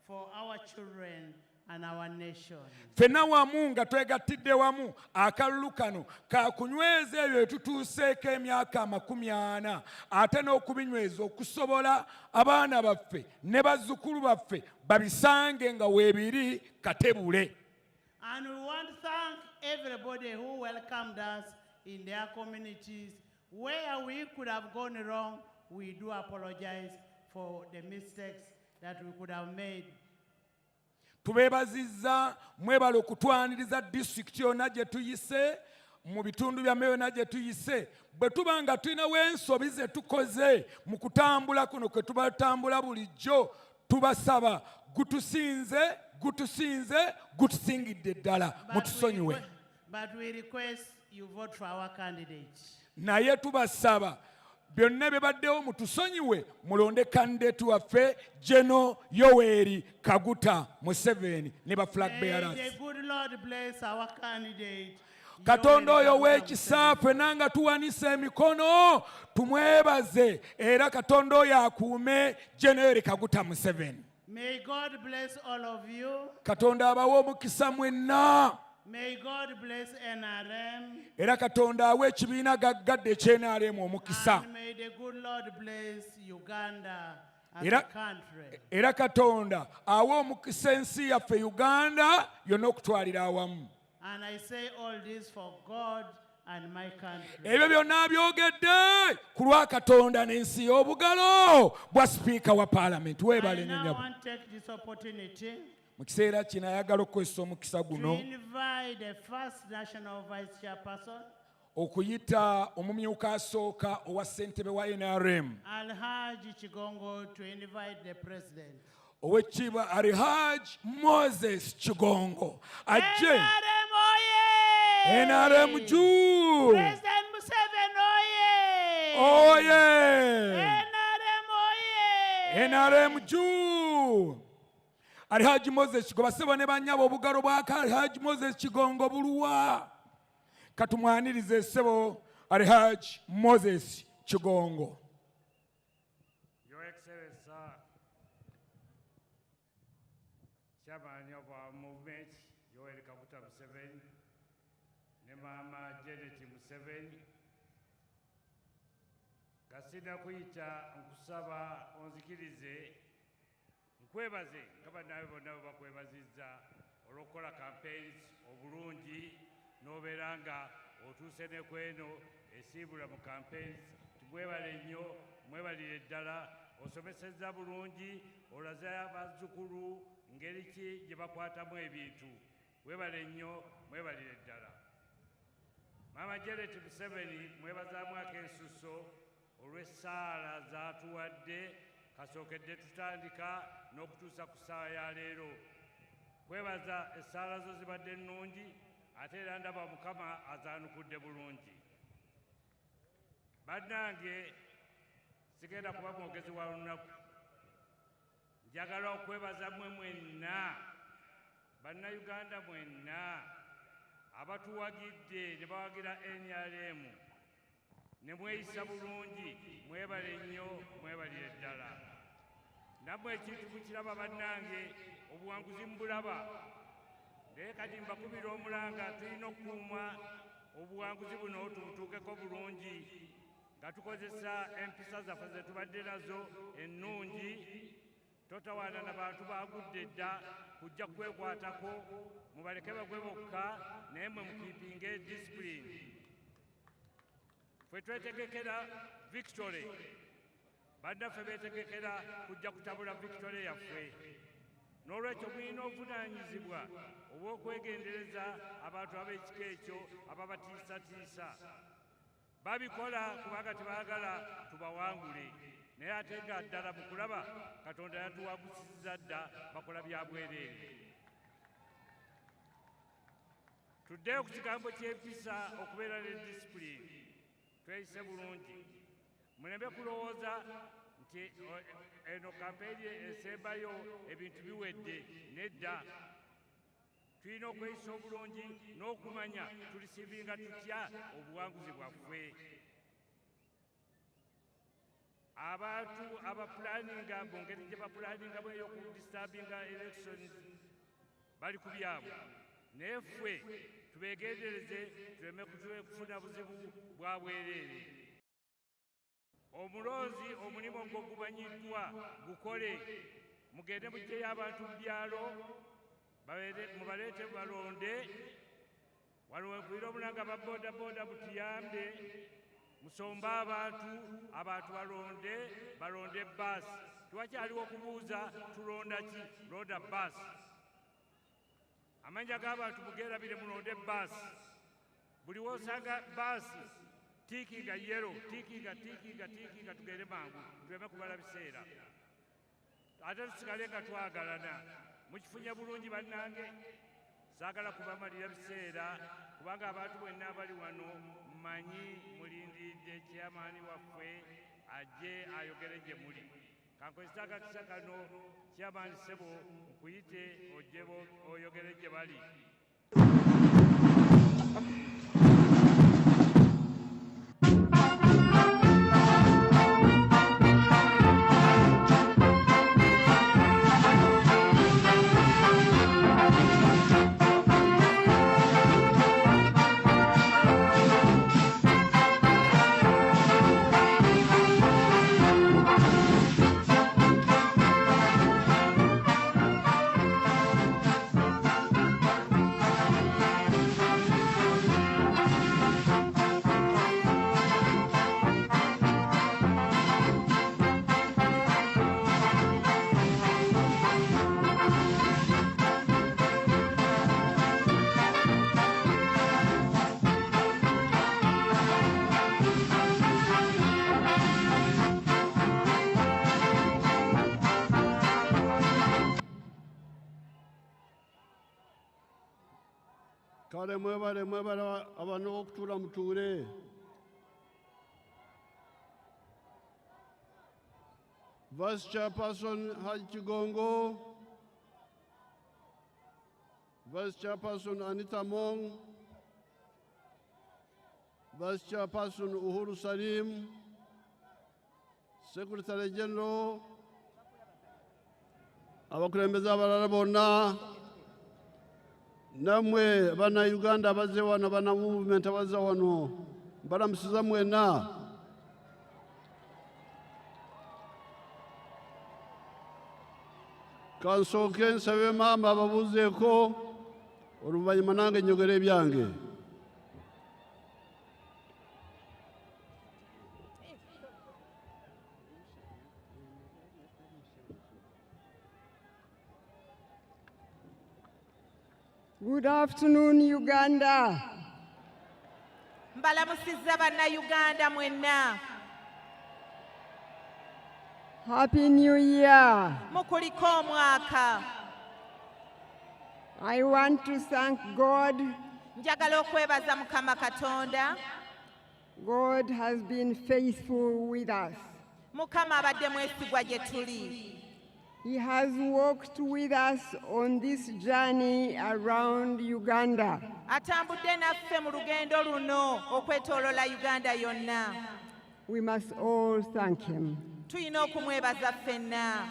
Speaker 2: for our children and our nation.
Speaker 1: Ffenna wamu nga twegattidde wamu akalulu kano kakunyweza ebyo etutuuseeko emyaka 40 ate n'okubinyweza okusobola abaana baffe ne bazzukulu baffe babisange nga weebiri katebule.
Speaker 2: And we want to thank everybody who welcomed us in their communities,
Speaker 9: Where we could have gone wrong, we do apologize for the mistakes that we could have made.
Speaker 1: Tubeebazizza mwebale okutwaniriza disitulikiti yonna gye tuyise mu bitundu byammwe byonna gye tuyise bwe tuba nga tulinawo ensobi ze tukoze mu kutambula kuno kwe tubatambula bulijjo tubasaba gutusingidde ddala mutusonyiwe.
Speaker 9: But we request you vote for our candidate.
Speaker 1: Naye tubasaba byonna bibaddewo mutusonyiwe mulonde kandidate waffe General Yoweri Kaguta Museveni ne ba flag bearers.
Speaker 9: May the good Lord bless our candidate.
Speaker 1: Katonda oyo w'ekisa ffenna nga tuwanise emikono tumwebaze era Katonda oyo akuume General Kaguta Museveni.
Speaker 9: May God bless all of you.
Speaker 1: Katonda abawe omukisa mwenna.
Speaker 9: May God bless NRM.
Speaker 1: Era Katonda awe ekibiina gaggadde ekye-NRM omukisa.
Speaker 9: And may the good Lord bless Uganda as a country.
Speaker 1: Era Katonda awe omukisa ensi yaffe Uganda yonna okutwalira awamu.
Speaker 9: And I say all this for God and my country.
Speaker 1: Ebyo byonna byogedde ku lwa Katonda n'ensi y'obugalo bwa sipiika wa Parliament. Weebale nnyo nnyabo.
Speaker 9: I want to take this opportunity
Speaker 1: Mu kiseera kino ayagala okukozesa omukisa
Speaker 9: to
Speaker 1: guno
Speaker 9: invite the first national vice chairperson,
Speaker 1: okuyita omumyuka asooka owa ssentebe wa NRM
Speaker 9: Alhaji Chigongo, to invite the president.
Speaker 1: Owekitiibwa Alhaji Moses Kigongo ajje.
Speaker 9: NRM oye!
Speaker 1: NRM juu!
Speaker 9: President Museveni oye!
Speaker 1: Oye!
Speaker 9: NRM oye!
Speaker 1: NRM juu! Alhaji Moses Kigongo basebo ne bannyabo obugalo bwa Alhaji Moses Kigongo buluwa. Katumwanirize sebo Alhaji Moses Kigongo.
Speaker 7: Your Excellency, Chairman of our movement, Yoweri Kaguta Museveni, ne Mama Janet Museveni, kasina kuyita nkusaba onzikirize nkwebaze nga bannaabwe bonna bwe bakwebazizza olw'okukola campaigns obulungi n'obeera nga otuuse ne kweno esiibula mu campaigns. Tumwebale nnyo, mwebalire ddala, osomesezza bulungi, olaze abazzukulu ngeri ki gye bakwatamu ebintu. Weebale nnyo, mwebalire ddala. Mama Janet Museveni mwebazaamu ak'ensusso olw'essaala zaatuwadde kasookedde tutandika n'okutuusa ku ssaawa ya leero. Kwebaza essaala zo zibadde ennungi ate era ndaba Mukama azaanukudde bulungi. Bannange sigenda kuba mwogezi wa lunaku. Njagala okwebaza mmwe mwenna, Bannayuganda mwenna abatuwagidde ne bawagira NRM ne mweyisa bulungi, mwebale nnyo, mwebalire ddala. Nammwe ekintu mukiraba bannange, obuwanguzi mbulaba. Naye kati mbakubira omulanga tulina okukuuma obuwanguzi buno tubutuukeko bulungi nga tukozesa empisa zaffe ze tubadde nazo ennungi. Totawaana na bantu baagudde dda kujja kwekwatako, mubaleke bagwe bokka naye mwe mukiipinge discipline. Ffe twetegekera victory, bannaffe beetegekera kujja kutabula victory yaffe. N'olwekyo mulina obuvunaanyizibwa obw'okwegendereza abantu ab'ekika ekyo ababatiisatiisa. Babikola kubanga tebaagala tubawangule, naye ate nga ddala mu kulaba Katonda yatuwagusizza dda bakola bya bwereere. Tuddeyo ku kigambo ky'empisa okubeera ne disipulini. Tweyise bulungi, muleme kulowooza nti eno kampeyini esembayo ebintu biwedde. Nedda, tulina okweyisa obulungi n'okumanya tulisiivinga tutya obuwanguzi bwaffe. Abantu abapulaninga mu ngeri gye bapulaningamu ey'okudisturbinga elections bali ku byabwe, naye ffe tubeegendereze tuleme kufuna buzibu bwa bwereere. Omulonzi omulimu ogwo gumanyiddwa, gukole. Mugende muggyeyo abantu mu byalo, mubaleete balonde. Wano wenkuira omulanga ba boda butuyambe musombe abantu balonde bbaasi. Tewakyaliwo okubuuza tulonda ki, loda bbaasi. Amanja g'abantu mugeerabire mulonde bbaasi. Buli wosanga bbaasi tiikinga yero, tiikinga tugende mangu, tuleme kubala biseera. Ate tusigale nga twagalana. Mukifunye bulungi bannange, saagala kubamalira biseera kubanga abantu bwenna abali wano mmanyi mulindiridde chairman waffe ajje ayogere gye muli. Kankozesa akakisa kano chairman Ssebo nkuyite ojje oyogere gye bali.
Speaker 10: Kale mwebale abantu okutuula mutuule. Vice Chairperson Haji Kigongo, Vice Chairperson Anita Mong, Vice Chairperson Uhuru Salim, Secretary General, abakulembeze abalala bonna, namwe bana Uganda bazze wano, bana movement abazze wano, balamusiza mwenna. Kansooke nsabe maama ababuuzeeko, oluvannyuma nange njogera ebyange.
Speaker 11: Good afternoon, Uganda.
Speaker 5: Mbalamusizza banna-Uganda mwenna.
Speaker 11: Happy New Year.
Speaker 5: Mukuliko omwaka.
Speaker 11: I want to thank God.
Speaker 5: Njagala okwebaza Mukama Katonda.
Speaker 11: God has been faithful with us.
Speaker 5: Mukama abadde mwesigwa gye tuli.
Speaker 11: He has walked with us on this journey around Uganda.
Speaker 5: Atambudde naffe mu lugendo luno okwetooloola Uganda yonna.
Speaker 11: We must all thank him.
Speaker 5: Tuyina okumwebaza ffenna.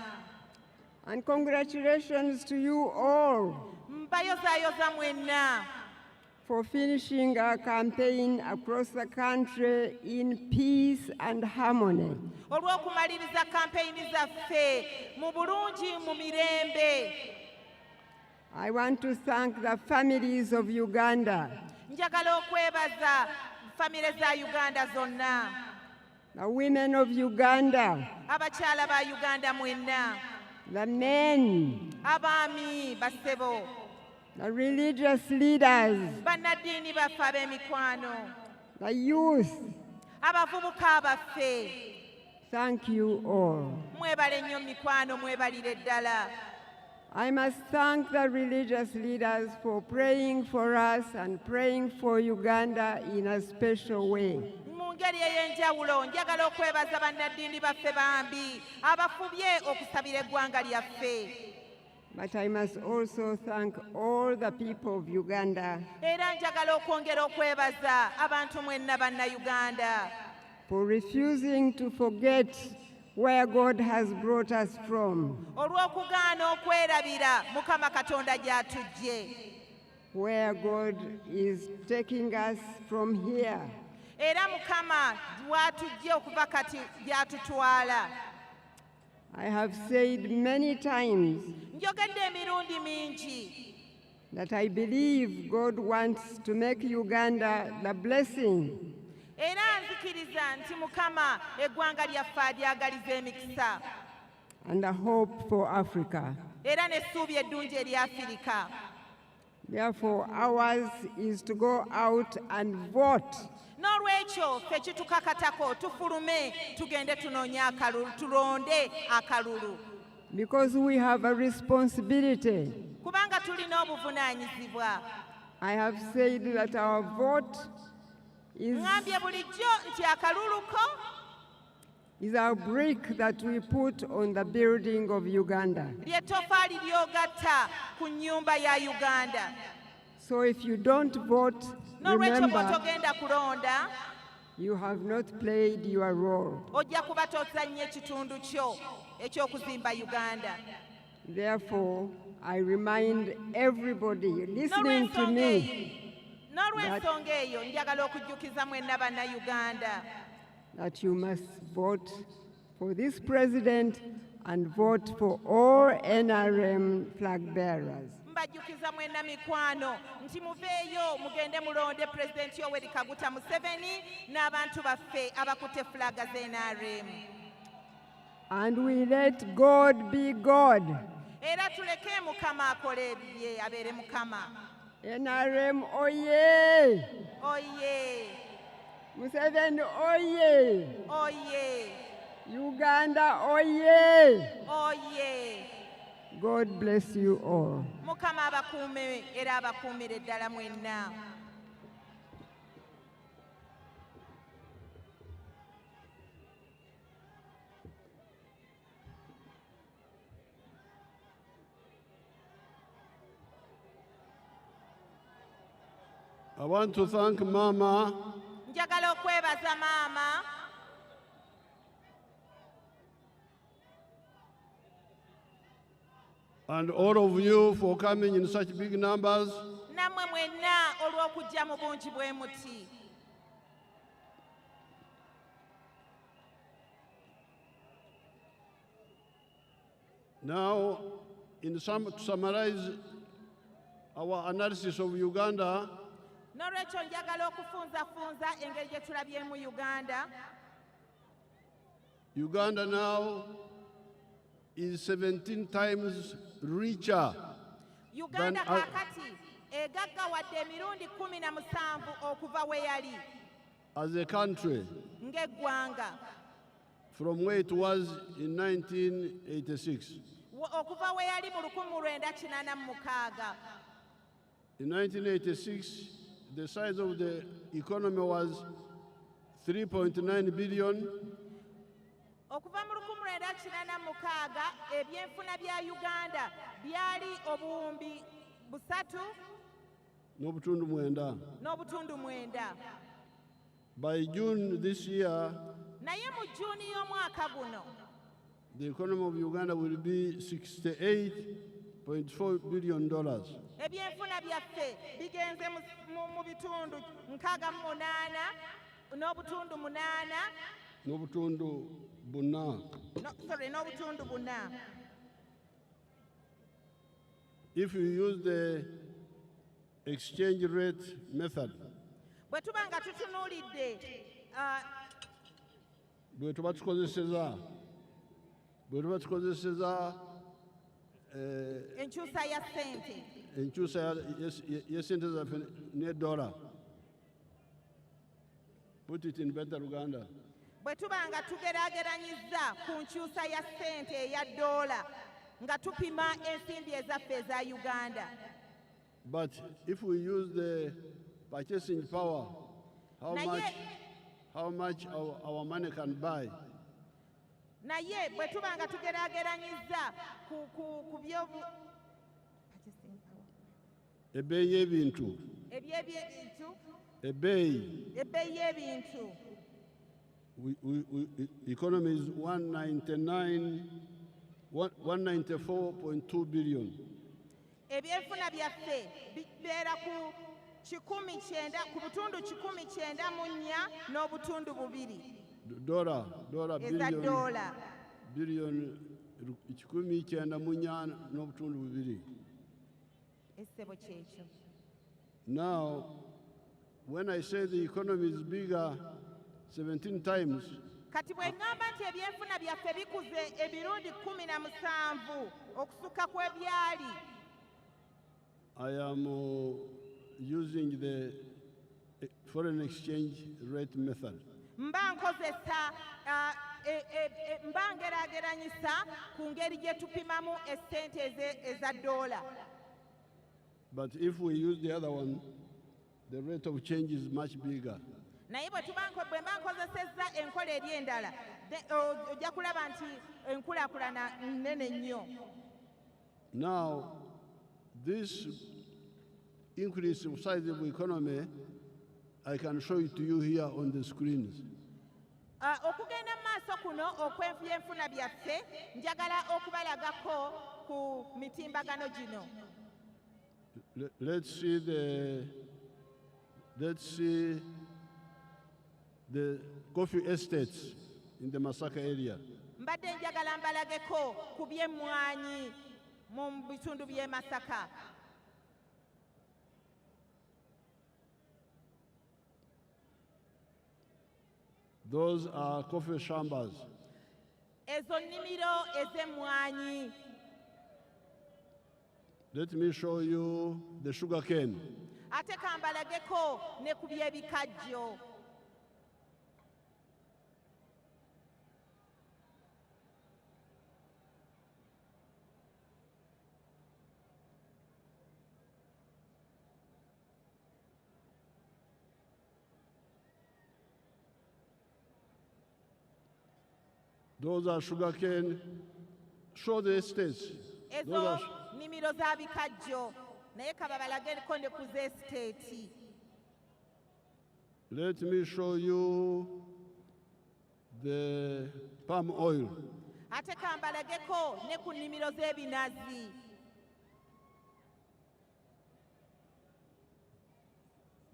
Speaker 11: And congratulations to you all
Speaker 5: mbayozaayoza mwenna
Speaker 11: for finishing our campaign across the country in peace and harmony.
Speaker 5: olw'okumaliriza kampeyini zaffe mu bulungi mu mirembe.
Speaker 11: I want to thank the families of Uganda,
Speaker 5: Njagala okwebaza famire za Uganda zonna,
Speaker 11: the women of Uganda,
Speaker 5: abakyala ba Uganda mwenna,
Speaker 11: the men,
Speaker 5: abaami bassebo,
Speaker 11: the religious leaders,
Speaker 5: bannaddiini baffe ab'emikwano,
Speaker 11: the youth.
Speaker 5: abavubuka baffe.
Speaker 11: Thank you all.
Speaker 5: Mwebale nnyo mikwano, mwebalire ddala.
Speaker 11: I must thank the religious leaders for praying for us and praying for Uganda in a special way.
Speaker 5: Mu ngeri ey'enjawulo njagala okwebaza bannaddiini baffe bambi abafubye okusabira eggwanga lyaffe.
Speaker 11: But I must also thank all the people of Uganda
Speaker 5: Era njagala okwongera okwebaza abantu mwenna banna-Uganda
Speaker 11: for refusing to forget where God has brought us from,
Speaker 5: olw'okugaana okwerabira Mukama Katonda gy'atujje.
Speaker 11: where God is taking us from here.
Speaker 5: Era Mukama w'atujje okuva kati gy'atutwala.
Speaker 11: I have said many times
Speaker 5: Njogedde emirundi mingi
Speaker 11: that I believe God wants to make Uganda the blessing
Speaker 5: era tukkiriza nti Mukama eggwanga lyaffe alyagaliza emikisa
Speaker 11: and a hope for Africa.
Speaker 5: era n'essuubi eddungi eri Afirika.
Speaker 11: Therefore, ours is to go out and vote.
Speaker 5: N'olwekyo ffe kitukakatako tufulume tugende tunoonye akalulu tulonde akalulu
Speaker 11: Because we have a responsibility.
Speaker 5: kubanga tulina obuvunaanyizibwa.
Speaker 11: I have said that our vote is
Speaker 5: Ngambye bulijjo nti akalulu ko
Speaker 11: our brick that we put on the building of Uganda.
Speaker 5: ly'ettofaali ly'ogatta ku nnyumba ya Uganda.
Speaker 11: So if you don't vote,
Speaker 5: N'olwekyo
Speaker 11: remember,
Speaker 5: bw'otogenda kulonda
Speaker 11: you have not played your role.
Speaker 5: ojja kuba tozannye ekitundu kyo eky'okuzimba Uganda.
Speaker 11: Therefore, I remind everybody listening to me
Speaker 5: N'olw'ensonga eyo njagala okujjukiza mwenna bannayuganda
Speaker 11: that you must vote for this president and vote for all NRM flag bearers.
Speaker 5: mbajjukiza mwenna mikwano nti muveeyo mugende mulonde pulezidenti Yoweri Kaguta Museveni n'abantu baffe abakutte fulaga z'NRM.
Speaker 11: And we let God be God.
Speaker 5: Era tuleke Mukama akole ebye abeere Mukama.
Speaker 11: NRM oye!
Speaker 5: Oye!
Speaker 11: Museveni oye!
Speaker 5: Oye!
Speaker 11: Uganda oye!
Speaker 5: Oye!
Speaker 11: God bless you all.
Speaker 5: Mukama abakuume era abakuumire ddala mwenna.
Speaker 10: I want to thank Mama
Speaker 5: Njagala okwebaza maama
Speaker 10: and all of you for coming in such big numbers.
Speaker 5: nammwe mwenna olw'okujja mu bungi bwe muti.
Speaker 10: Now, to summarize our analysis of Uganda,
Speaker 5: N'olwekyo njagala okufunzafunza engeri gye tulabyemu Uganda.
Speaker 10: Uganda now is 17 times richer
Speaker 5: Uganda
Speaker 10: than
Speaker 5: kaakati egaggawadde emirundi 17 okuva we yali
Speaker 10: as a country
Speaker 5: ng'eggwanga
Speaker 10: from where it was in 1986.
Speaker 5: okuva we yali mu 1986.
Speaker 10: In 1986, the size of the economy was 3.9 billion.
Speaker 5: Okuva mu 1986 ebyenfuna bya Uganda byali obuwumbi 3.9.
Speaker 10: By June this year,
Speaker 5: Naye mu Juuni y'omwaka guno
Speaker 10: the economy of Uganda will be $68.4 billion.
Speaker 5: ebyenfuna byaffe bigenze mu bitundu 68 n'obutundu 8
Speaker 10: N'obutundu buna.
Speaker 5: n'obutundu 4.
Speaker 10: If you use the exchange rate method,
Speaker 5: bwe tuba nga tutunuulidde
Speaker 10: bwe tuba tukozeseza
Speaker 5: enkyusa ya ssente
Speaker 10: enkyusa y'essente zaffe n'eddola. Put it in better Uganda.
Speaker 5: bwe tuba nga tugeraageranyizza ku nkyusa ya ssente eya ddoola nga tupima ensimbi ezaffe eza Uganda.
Speaker 10: But if we use the purchasing power, how much our money can buy,
Speaker 5: naye bwe tuba nga tugeraageranyizza ku byobu
Speaker 10: ebbeeyi y'ebintu, ebbeeyi
Speaker 5: y'ebintu
Speaker 10: economy is 194.2 billion.
Speaker 5: ebyenfuna byaffe bibeera ku butundu 194 n'obutundu 2
Speaker 10: Dola
Speaker 5: eza ddoola.
Speaker 10: billion 194 n'obutundu 2.
Speaker 5: Essebo kyekyo.
Speaker 10: Now, when I say the economy is bigger 17 times.
Speaker 5: kati bwe ŋŋamba nti ebyenfuna byaffe bikuze emirundi 17 okusukka kw'ebyali.
Speaker 10: I am using the foreign exchange rate method.
Speaker 5: Mba nkozesa mba ngeraageranyisa ku ngeri gye tupimamu essente eza dola.
Speaker 10: But if we use the other one, the rate of change is much bigger.
Speaker 5: Naye bwe mba nkozesezza enkola eri endala ojja kulaba nti enkulaakulana nnene nnyo.
Speaker 10: Now, this increase of size of economy, I can show it to you here on the screens.
Speaker 5: Okugenda mu maaso kuno okw'ebyenfuna byaffe njagala okubalagako ku mitimbagano gino.
Speaker 10: Let's see the coffee estates in the Masaka area.
Speaker 5: Mbadde njagala mbalageko ku by'emmwanyi mu bitundu by'e Masaka.
Speaker 10: Those are coffee shambas.
Speaker 5: Ezo nnimiro ez'emmwanyi.
Speaker 10: Let me show you the sugar cane.
Speaker 5: Ate kambalageko ne ku by'ebikajjo.
Speaker 10: Those are sugar cane. Show the estates.
Speaker 5: Ezo nnimiro za bikajjo naye kababalageko ne ku z'esiteeti.
Speaker 10: Let me show you the palm oil.
Speaker 5: Ate kambalageko ne ku nnimiro z'ebinazi.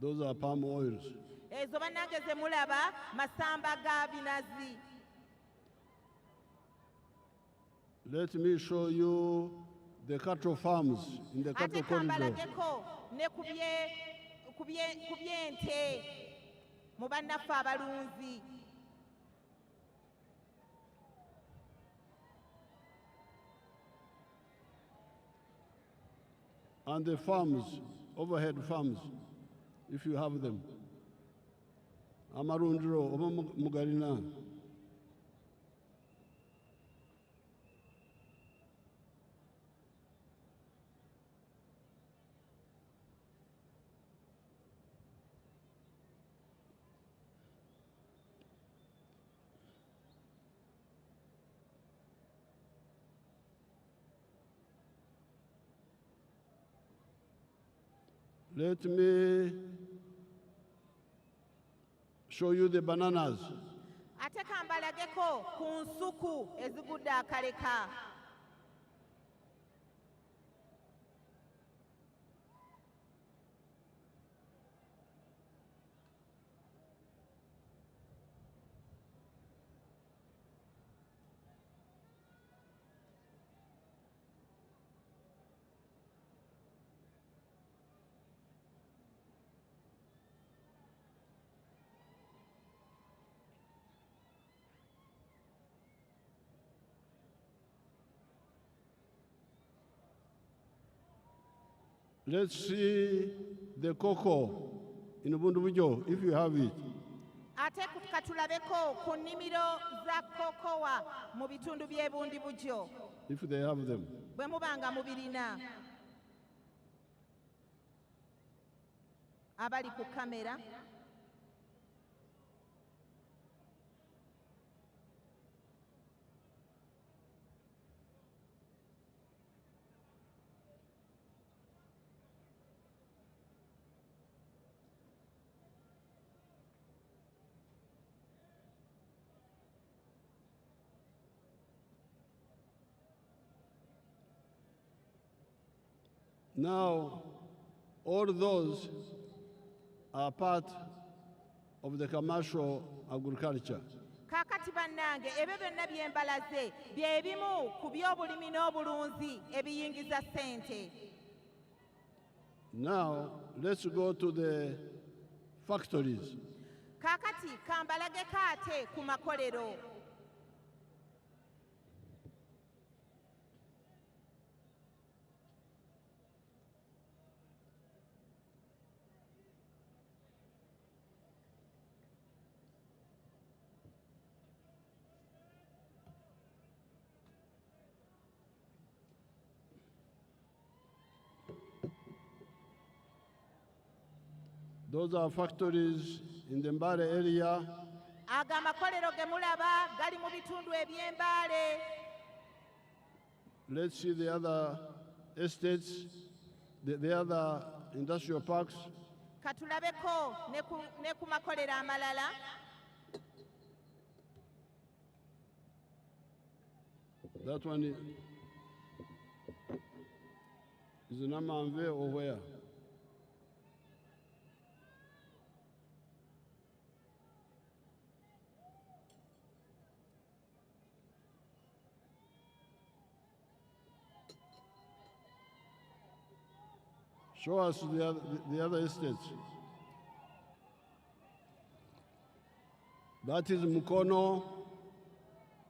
Speaker 10: Those are palm oils.
Speaker 5: Ezo bannange ze mulaba masamba ga binazi.
Speaker 10: Let me show you the cattle farms in the cattle
Speaker 5: Ate
Speaker 10: corridor.
Speaker 5: kambalageko ne ku by'ente mu bannaffe abalunzi.
Speaker 10: And the farms, overhead farms, if you have them. Amarundro, Oba Mugarina. Let me show you the bananas.
Speaker 5: Ate kambalageko ku nsuku ezigudde akaleka.
Speaker 10: Let's see the cocoa in Bundubujo, if you have it.
Speaker 5: Ate katulabeko ku nnimiro za kokowa mu bitundu by'e Bundibujo.
Speaker 10: If they have them.
Speaker 5: Bwe mubanga mubirina. Abali ku kamera.
Speaker 10: Now, all those are part of the commercial agriculture.
Speaker 5: Kakati bannange ebyo byonna bye mbalaze bye bimu ku by'obulimi n'obulunzi ebiyingiza ssente.
Speaker 10: Now, let's go to the factories.
Speaker 5: Kaakati kambalageko ate ku makolero.
Speaker 10: Those are factories in the Mbale area.
Speaker 5: Ago amakolero ge mulaba gali mu bitundu eby'Embale.
Speaker 10: Let's see the other estates, the other industrial parks.
Speaker 5: Katulabeko ne ku makolero amalala.
Speaker 10: That one is in Amamve or where? Show us the other estates. That is Mukono.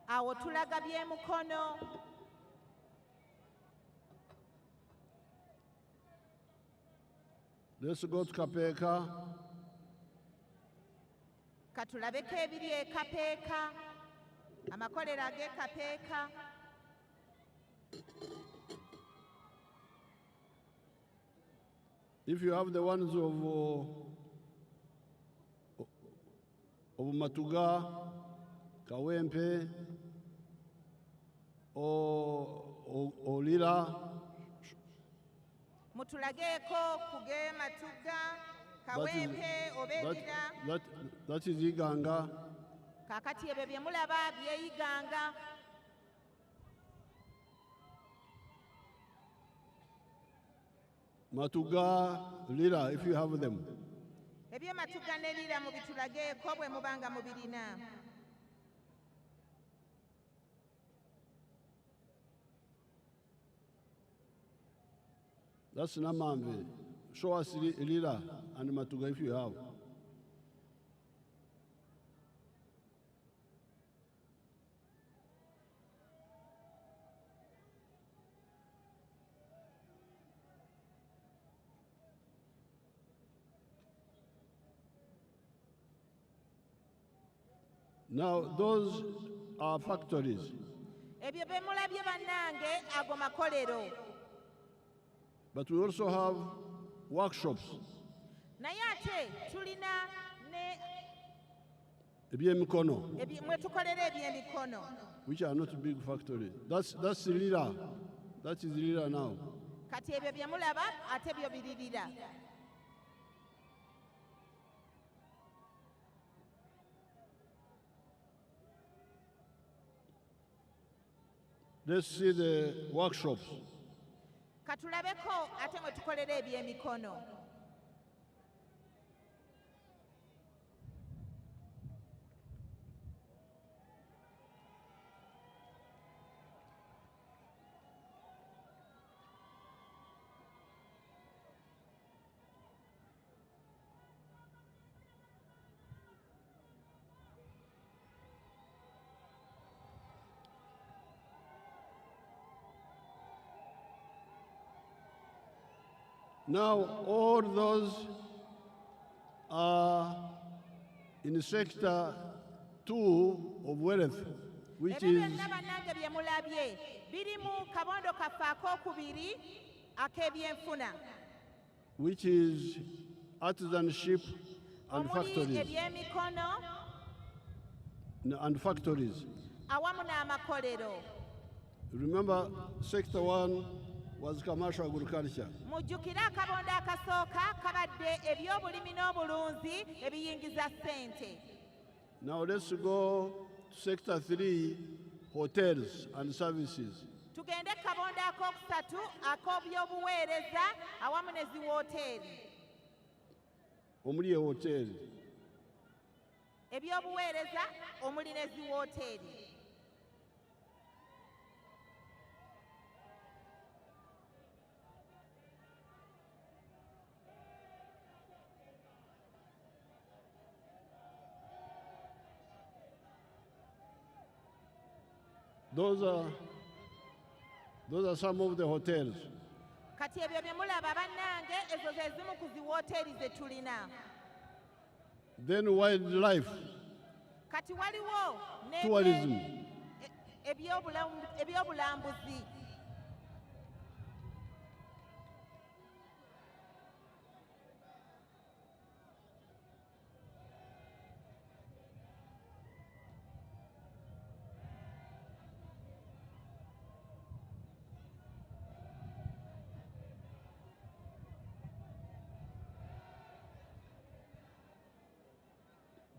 Speaker 5: Awo tulaga by'e Mukono.
Speaker 10: Let's go to Kapeka.
Speaker 5: Katulabeko ebiri e Kapeeka. Amakolero ag'e Kapeeka.
Speaker 10: If you have the ones of Matuga, Kawempe, or Lira,
Speaker 5: Mutulageko kuge Matuga, Kawempe, Obelira.
Speaker 10: that is Iganga.
Speaker 5: Kakati ebyo bye mulaba by'e Iganga.
Speaker 10: Matuga, Lira, if you have them.
Speaker 5: Ebye Matuga ne Lira mu bitulageeko bwe mubanga mubirina.
Speaker 10: That's Namamve. Show us Lira and Matuga if you have. Now, those are factories.
Speaker 5: Ebyo bye mulabye bannange ago makolero.
Speaker 10: But we also have workshops.
Speaker 5: Naye ate tulina ne
Speaker 10: Ebyemikono,
Speaker 5: mwe tukolera eby'emikono.
Speaker 10: which are not big factories. That's Lira. That is Lira now.
Speaker 5: Kati ebyo bye mulaba ate byo biririra.
Speaker 10: Let's see the workshops.
Speaker 5: Katulabeko ate mwe tukolera eby'emikono.
Speaker 10: Now, all those are in sector 2 of wealth, which
Speaker 5: Ebyo
Speaker 10: is
Speaker 5: byonna bannange bye mulabye biri mu kabondo kaffe ak'okubiri ak'ebyenfuna.
Speaker 10: which is artisanship and
Speaker 5: Omuli
Speaker 10: factories.
Speaker 5: eby'emikono
Speaker 10: And factories.
Speaker 5: awamu n'amakolero.
Speaker 10: Remember, sector 1 was commercial agriculture.
Speaker 5: Mujjukire akabondo akasooka kabadde eby'obulimi n'obulunzi ebiyingiza ssente.
Speaker 10: Now let's go to sector 3, hotels and services.
Speaker 5: Tugende ku kabondo ak'okusatu ak'ebyobuweereza awamu ne ziwooteeri.
Speaker 10: Omuli hotel.
Speaker 5: Ebyobuweereza omuli ne ziwooteeri.
Speaker 10: Those are some of the hotels.
Speaker 5: Kati ebyo bye mulaba bannange ezo ze zimu ku ziwooteri ze tulina.
Speaker 10: Then wildlife,
Speaker 5: Kati waliwo
Speaker 10: tourism.
Speaker 5: ebyobulambuzi.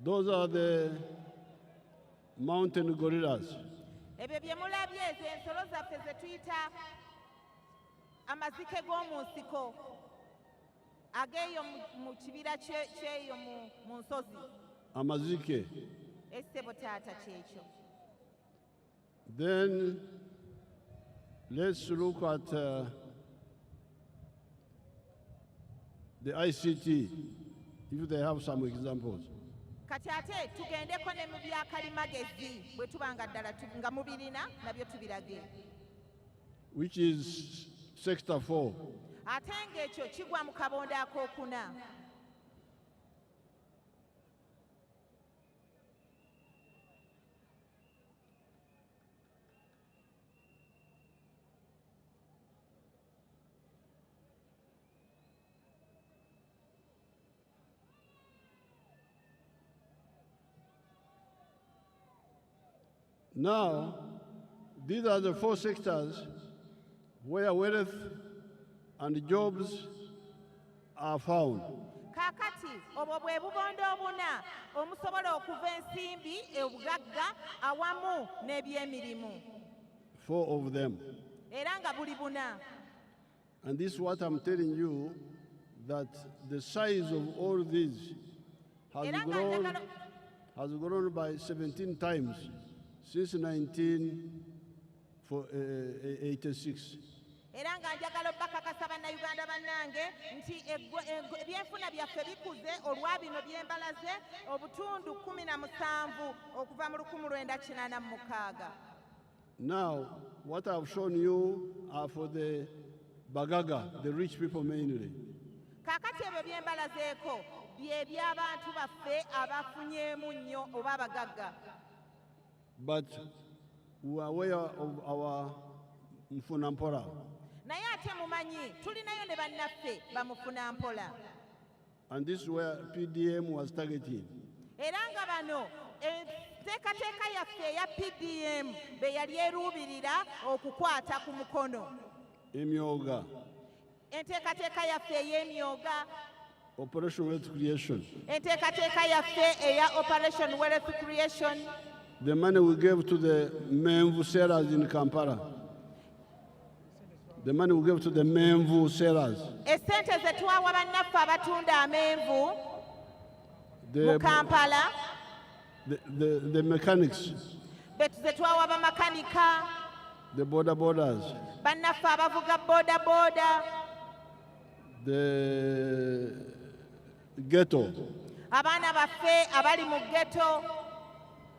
Speaker 10: Those are the mountain gorillas.
Speaker 5: Ebyo bye mulabye ezo ensolo zaffe ze tuyita amazike g'omu nsiko ageeyo mu kibira kyeyo mu nsozi.
Speaker 10: Amazike.
Speaker 5: Essebo taata kyekyo.
Speaker 10: Then let's look at the ICT, if they have some examples.
Speaker 5: Kati ate tugendeko ne mu byakalimagezi bwe tubanga ddala nga mubirina nabyo tubirage.
Speaker 10: Which is sector 4.
Speaker 5: Ate ng'ekyo kigwa mu kabonde akookuna.
Speaker 10: Now, these are the 4 sectors where wealth and jobs are found.
Speaker 5: Kaakati obwo bwe bubondo obuna omusobola okuva ensimbi obugagga awamu n'ebyemirimu.
Speaker 10: 4 of them.
Speaker 5: Era nga buli buna.
Speaker 10: And this is what I'm telling you, that the size of all these has grown by 17 times since 1986.
Speaker 5: Era nga njagala obbakakasa bannayuganda bannange nti ebyenfuna byaffe bikuze olwa bino byembalaze obutundu 17 okuva mu 1986.
Speaker 10: Now, what I've shown you are for the Bagaga, the rich people mainly.
Speaker 5: Kaakati ebyo byembalazeeko bye by'abantu baffe abafunyeemu nnyo oba abagagga.
Speaker 10: But we are aware of our Mfunampora.
Speaker 5: Naye ate mumanyi tulinayo ne bannaffe bamufunampola.
Speaker 10: And this is where PDM was targeting.
Speaker 5: Era nga bano enteekateeka yaffe eya PDM be yali eruubirira okukwata ku mukono.
Speaker 10: Emyoga.
Speaker 5: Enteekateeka yaffe ey'emyoga.
Speaker 10: Operation Wealth Creation.
Speaker 5: Enteekateeka yaffe eya Operation Wealth Creation.
Speaker 10: The money we gave to the Menvu sellers in Kampala. The money we gave to the Menvu sellers.
Speaker 5: Esente ze twawa bannaffe abatunda amenvu mu Kampala.
Speaker 10: The mechanics.
Speaker 5: Ze twawa bamakanika.
Speaker 10: The borders.
Speaker 5: Bannaffe abavuga boda.
Speaker 10: The ghetto.
Speaker 5: Abaana baffe abali mu ghetto.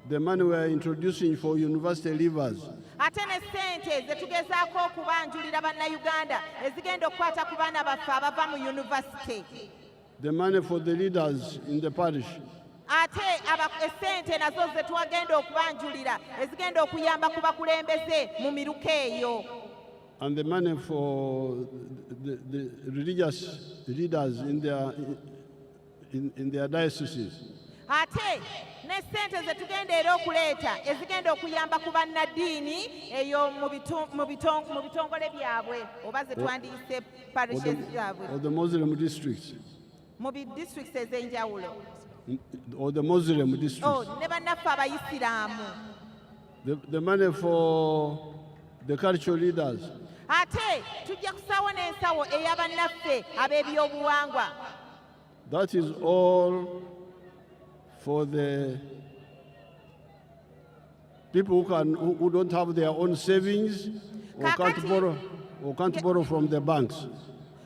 Speaker 10: The money we are introducing for university leavers.
Speaker 5: Ate ne ssente ze tugezaako okubanjulira bannayuganda ezigenda okukwata ku baana baffe abava mu university.
Speaker 10: The money for the leaders in the parish.
Speaker 5: Ate essente nazo ze twagenda okubanjulira ezigenda okuyamba ku bakulembeze mu miruka eyo.
Speaker 10: And the money for the religious leaders in their dioceses.
Speaker 5: Ate ne ssente ze tugenda era okuleeta ezigenda okuyamba ku bannaddiini eyo mu bitongole byabwe oba ze twandiyise parishes zaabwe.
Speaker 10: Or the Muslim districts.
Speaker 5: Mu districts ez'enjawulo.
Speaker 10: Or the Muslim districts.
Speaker 5: Ne bannaffe abayisiraamu.
Speaker 10: The money for the cultural leaders.
Speaker 5: Ate tujja kusaawo n'ensawo ey'abannaffe ab'ebyobuwangwa.
Speaker 10: That is all for the people who don't have their own savings or can't borrow from the banks.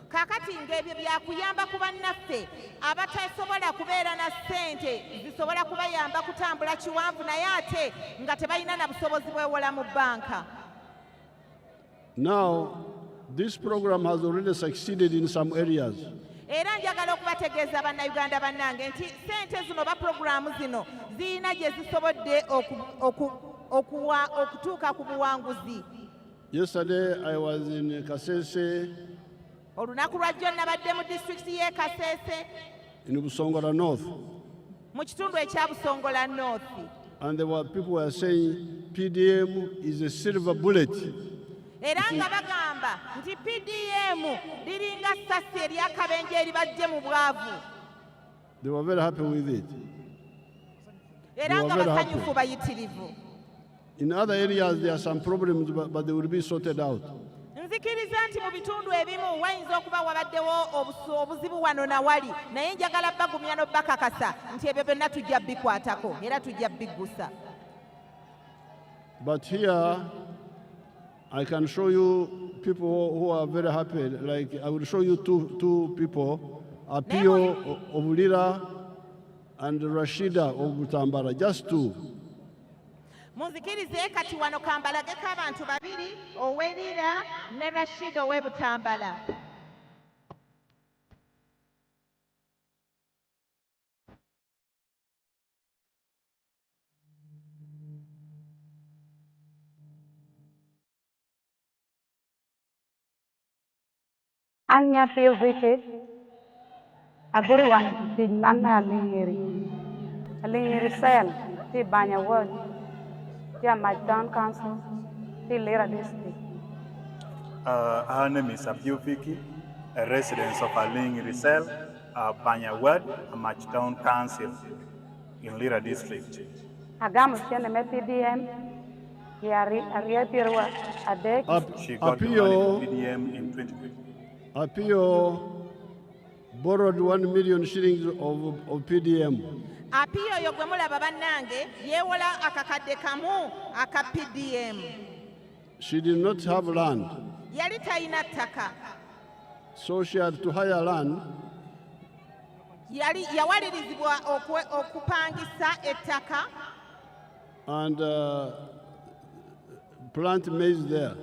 Speaker 5: kakati ng'ebyo byakuyamba ku bannaffe abatasobola kubeera na ssente zisobola kubayamba kutambula kiwanvu naye ate nga tebalina na busobozi bwewola mu banka.
Speaker 10: Now, this program has already succeeded in some areas.
Speaker 5: Era njagala okubategeeza bannayuganda bannange nti ssente zino oba puroguramu zino ziyina gye zisobodde okutuuka ku buwanguzi.
Speaker 10: Yesterday I was in Kasese,
Speaker 5: olunaku lwajjo nabadde mu disitulikiti y'e Kasese
Speaker 10: in Busongola North,
Speaker 5: mu kitundu ekya Busongola North,
Speaker 10: and people were saying PDM is a silver bullet.
Speaker 5: era nga bagamba nti PDM liringa ssasi ery'akabenje eribajje mu bwavu.
Speaker 10: They were very happy with it.
Speaker 5: Era nga basanyufu bayitirivu.
Speaker 10: In other areas there are some problems, but they will be sorted out.
Speaker 5: Nzikiriza nti mu bitundu ebimu wayinza okuba wabaddewo obuzibu wano na wali, naye njagala bagumya n'obbakakasa nti ebyo byonna tujja bikwatako era tujja biggusa.
Speaker 10: But here I can show you people who are very happy. Like I will show you two people, Apio of Lira and Rashida of Butambara, just two.
Speaker 5: Munzikirize kati wano kambalageko abantu babiri, ow'Erira ne Rashida ow'e Butambala.
Speaker 12: Anya feel visit. Aguri wan di nana alingiri sel di Banya Ward, di my town council, di Lira district.
Speaker 13: Her name is Abio Vicky, a resident of Aling Risel, Banya Ward, Amach Town Council in Lira district.
Speaker 12: Agamu tiene me PDM, yari ariapirwa adek.
Speaker 13: She got the money from PDM in 2020.
Speaker 10: Apio borrowed 1 million shillings of PDM.
Speaker 5: Apio yo gwe mulaba bannange yeewola akakadde kamu aka PDM.
Speaker 10: She did not have land,
Speaker 5: Yali talina ttaka.
Speaker 10: so she had to hire land.
Speaker 5: Yali yawalirizibwa okupangisa ettaka
Speaker 10: And plant maize there.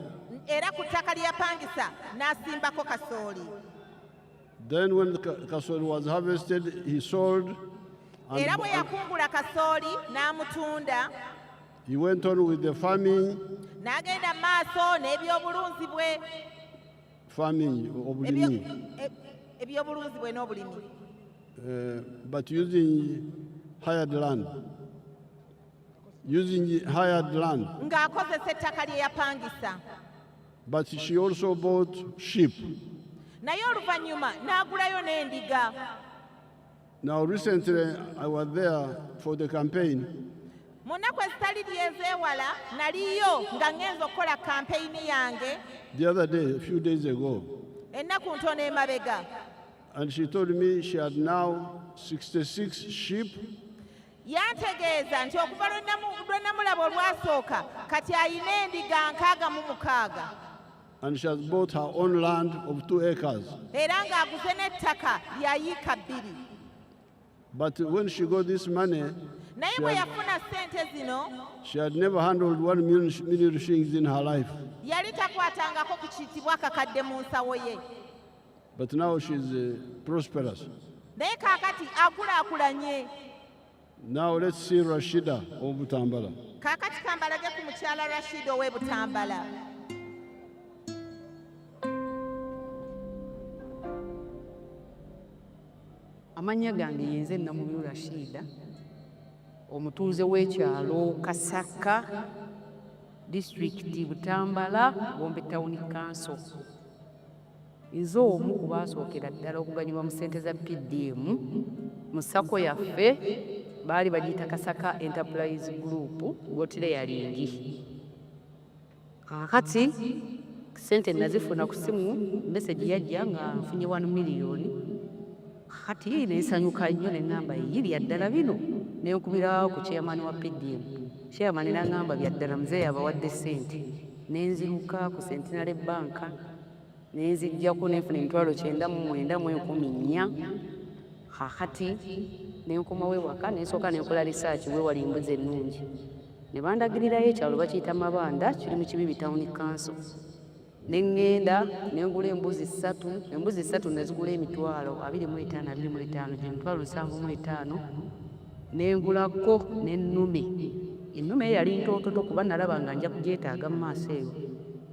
Speaker 5: era ku ttaka ly'apangisa n'asimbako kasooli.
Speaker 10: Then when the kasooli was harvested, he sold.
Speaker 5: Era bwe yakungula kasooli n'amutunda,
Speaker 10: He went on with the farming
Speaker 5: n'agenda mu maaso n'ebyobulunzi bwe ebyobulunzi bwe n'obulimi.
Speaker 10: But using hired land.
Speaker 5: Ng'akozesa ettaka lye yapangisa.
Speaker 10: But she also bought sheep.
Speaker 5: Naye oluvannyuma n'agulayo n'endiga.
Speaker 10: Now recently I was there for the campaign.
Speaker 5: Mu nnaku ezitali ly'ezeewala naliyo nga ŋŋenza okukola kampeyini yange.
Speaker 10: The other day, a few days ago.
Speaker 5: Ennaku ntono emabega.
Speaker 10: And she told me she had now 66 sheep.
Speaker 5: Yantegeeza nti okuva lwe namulaba olwasooka kati ayina endiga 66.
Speaker 10: And she has bought her own land of 2 acres.
Speaker 5: Era ng'aguze n'ettaka lya yiika 2.
Speaker 10: But when she got this money,
Speaker 5: naye bwe yafuna ssente zino,
Speaker 10: she had never handled 1 million shillings in her life.
Speaker 5: Yali takwatangako ku kiyitibwa akakadde mu nsawo ye.
Speaker 10: But now she's prosperous.
Speaker 5: Naye kaakati akulaakulanye.
Speaker 10: Now let's see Rashida of Butambala.
Speaker 5: Kaakati kambalage ku mukyala Rashida ow'e Butambala.
Speaker 14: Amanya gange yenze Namubiro Rashida, omutuuze w'ekyalo Kasaka, district Butambala, Gombe Town Council. Nze omu ku baasookera ddala okuganyulwa mu ssente za PDM mu sako yaffe baali bagiyita Kasaka Enterprise Group Gotire yalingi. Kaakati ssente nazifuna ku simu, message yajja nga nfunye 1 million. Kaakati neesanyuka nnyo ne ŋŋamba yiri ddala bino ne nkubira ku chairman wa PDM. Chairman n'aŋŋamba bya ddala muzeeyi abawadde ssente. Ne nziruka ku Centenary Bank nenzijjako nenfuna emitwalo 9,914 kakati nenkomawo ewaka nensooka nenkola research weewali embuzi ennungi ne bandagirirayo ekyalo bakiyita Mabanda kiri mu Kibibi Town Council neŋŋenda nengula embuzi 3 nazigula emitwalo 25 emitwalo 75 nengulako n'ennume ennume yali ntoototo kuba nalaba nga nja kugyetaaga mu maaso eyo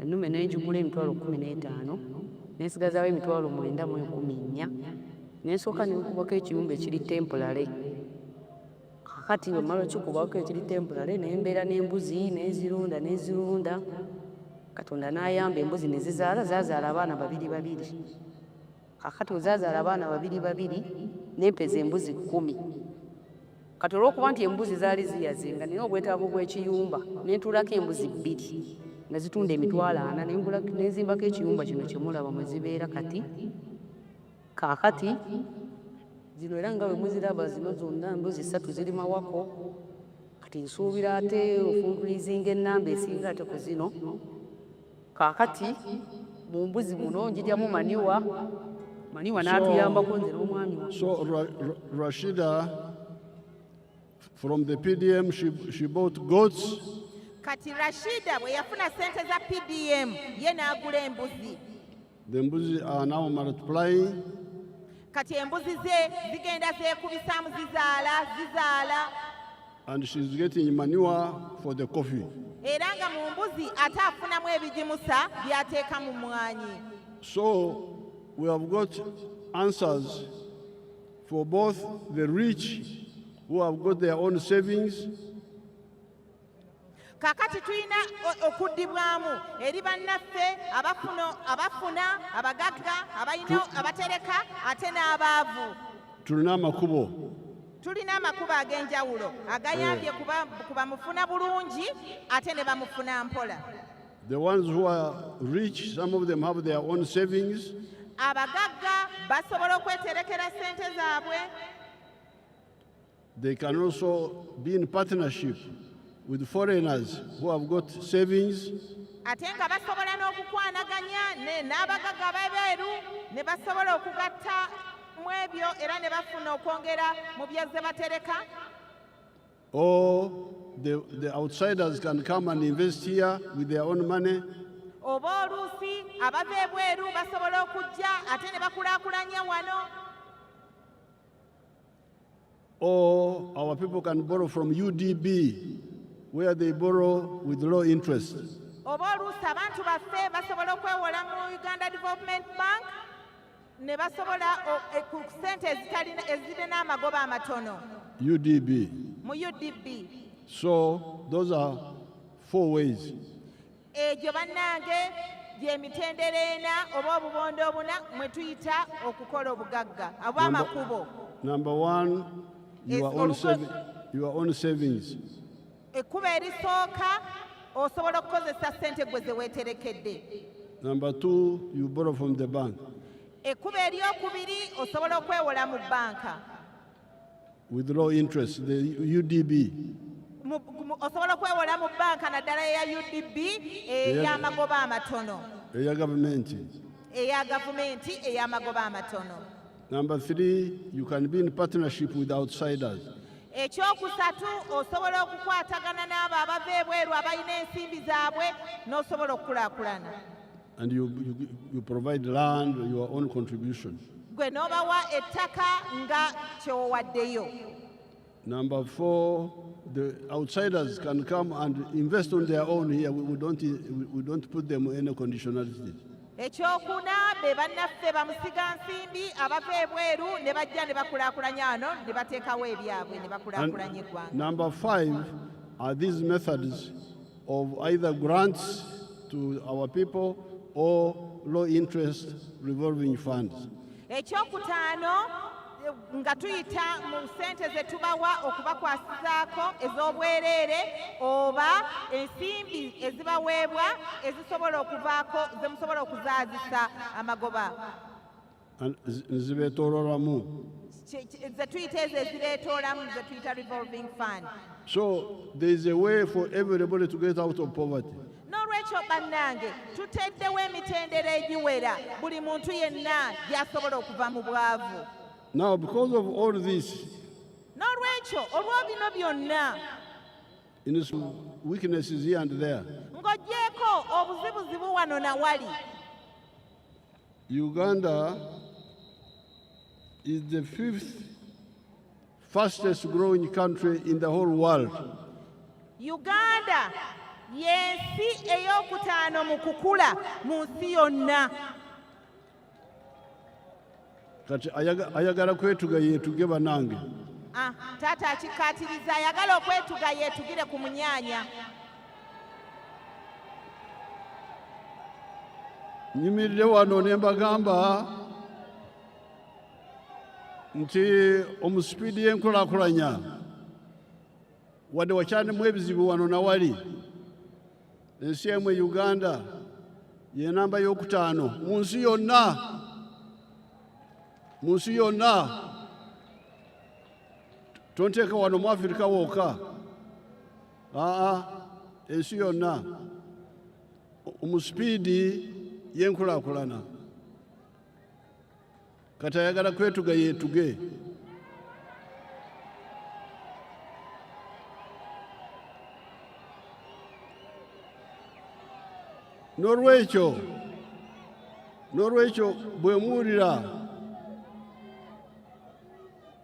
Speaker 14: ennume nenjigula emitwalo 15 nensigazaawo emitwalo 9,114 nensooka nenkubako ekiyumba ekiri temporary kakati omala okikubako ekiri temporary nembeera n'embuzi nezirunda Katonda n'ayamba embuzi ne zazaala abaana 2 kakati ozazaala abaana 2 nempeza embuzi 10 kati olw'okuba nti embuzi zaali ziyazenga nina obwetaavu bw'ekiyumba nentuulako embuzi 2 nga zitunda emitwalo 4 nenzimbako ekiyumba kino kyemulaba mwe zibeera kati kakati zino era nga bwe muziraba zino zonna embuzi 3 ziri mawako kati nsuubira ate ofuntulizinga ennamba esinga ate ku zino kakati mu mbuzi muno njiryamu maniwa n'atuyambako nze n'omwami
Speaker 10: So Rashida, from the PDM, she bought goats.
Speaker 5: Kati Rashida bwe yafuna sente za PDM ye n'agula embuzi.
Speaker 10: The embuzi are now multiplying.
Speaker 5: Kati embuzi ze zigenda zeekubisaamu zizaala.
Speaker 10: And she's getting manure for the coffee.
Speaker 5: Era nga mu mbuzi ate afunamu ebigimusa by'ateeka mu mwanyi.
Speaker 10: So we have got answers for both the rich who have got their own savings.
Speaker 5: Kakati tulina okuddibwamu eri bannaffe abafuna abagagga abatereka ate n'abaavu.
Speaker 10: Tulina amakubo.
Speaker 5: Tulina amakubo ag'enjawulo agayambye kuba mufuna bulungi ate ne bamufuna mpola.
Speaker 10: The ones who are rich, some of them have their own savings.
Speaker 5: Abagagga basobola okweterekera sente zaabwe.
Speaker 10: They can also be in partnership with foreigners who have got savings.
Speaker 5: Ate nga basobola n'okukwanaganya n'abagagga abeebeeru ne basobola okugatta mu ebyo era ne bafuna okwongera mu byazze batereka.
Speaker 10: Or the outsiders can come and invest here with their own money.
Speaker 5: Oba oluusi abava ebweru basobola okujja ate ne bakulaakulanya wano.
Speaker 10: Or our people can borrow from UDB, where they borrow with low interest.
Speaker 5: Oba oluusi abantu baffe basobola okwewola mu Uganda Development Bank ne basobola ku ssente ezirina amagoba amatono.
Speaker 10: UDB.
Speaker 5: Mu UDB.
Speaker 10: So those are 4 ways.
Speaker 5: Egyo bannange gy'emitendera ena oba obubondo obuna mwe tuyita okukola obugagga aba amakubo.
Speaker 10: Number 1, your own savings.
Speaker 5: Ekkubo erisooka osobola okukozesa ssente gwe ze weeterekedde.
Speaker 10: Number 2, you borrow from the bank.
Speaker 5: Ekkubo eryokubiri osobola okwewola mu banka.
Speaker 10: With low interest, the UDB.
Speaker 5: Osobola okwewola mu banka naddala eya UDB ey'amagoba amatono.
Speaker 10: Eya gavumenti.
Speaker 5: Eya gavumenti ey'amagoba amatono.
Speaker 10: Number 3, you can be in partnership with outsiders.
Speaker 5: Ekyokusatu osobola okukwatagana n'abo abava ebweru abalina ensimbi zaabwe n'osobola okukulaakulana.
Speaker 10: And you provide land, your own contribution.
Speaker 5: Gwe n'obawa ettaka nga kyowaddeyo.
Speaker 10: Number 4, the outsiders can come and invest on their own here. We don't put them any conditionalities.
Speaker 5: Ekyokuna be bannaffe bamusiga nsimbi abava ebweru ne bajja ne bakulaakulanya wano ne bateekawo ebyabwe ne bakulaakulanya eggwanga.
Speaker 10: Number 5 are these methods of either grants to our people or low interest revolving funds.
Speaker 5: Ekyokutaano nga tuyita mu ssente ze tubawa okubakwasizaako ez'obwereere oba ensimbi ezibaweebwa ezisobola okuvaako ze musobola okuzaazisa amagoba.
Speaker 10: Zibeetoololamu.
Speaker 5: Ze tuyita ezo ezireetoolamu ze tuyita revolving fund.
Speaker 10: So there is a way for everybody to get out of poverty.
Speaker 5: N'olwekyo bannange tuteddewo emitendera egiwera buli muntu yenna gy'asobola okuva mu bwavu.
Speaker 10: Now, because of all this,
Speaker 5: N'olwekyo olwa bino byonna
Speaker 10: in its weaknesses here and there,
Speaker 5: ng'oggyeeko obuzibuzibu wano na wali,
Speaker 10: Uganda is the 5th fastest growing country in the whole world.
Speaker 5: Uganda y'ensi ey'okutaano mu kukula mu nsi yonna.
Speaker 10: Kati ayagala kwetuga yetuge banange.
Speaker 5: Taata akikkaatiriza ayagala okwetuga yeetugire ku munyaanya.
Speaker 10: Nyimirire wano ne mbagamba nti omusipiidi y'enkulaakulanya wadde wakyalimu ebizibu wano na wali, ensi emu Uganda ye namba y'okutaano mu nsi yonna. Mu nsi yonna. Tonteeka wano mu Afirika wokka. Ensi yonna. Omusipiidi y'enkulaakulana. Kati ayagala kwetuga yeetuge. N'olwekyo bwe muwulira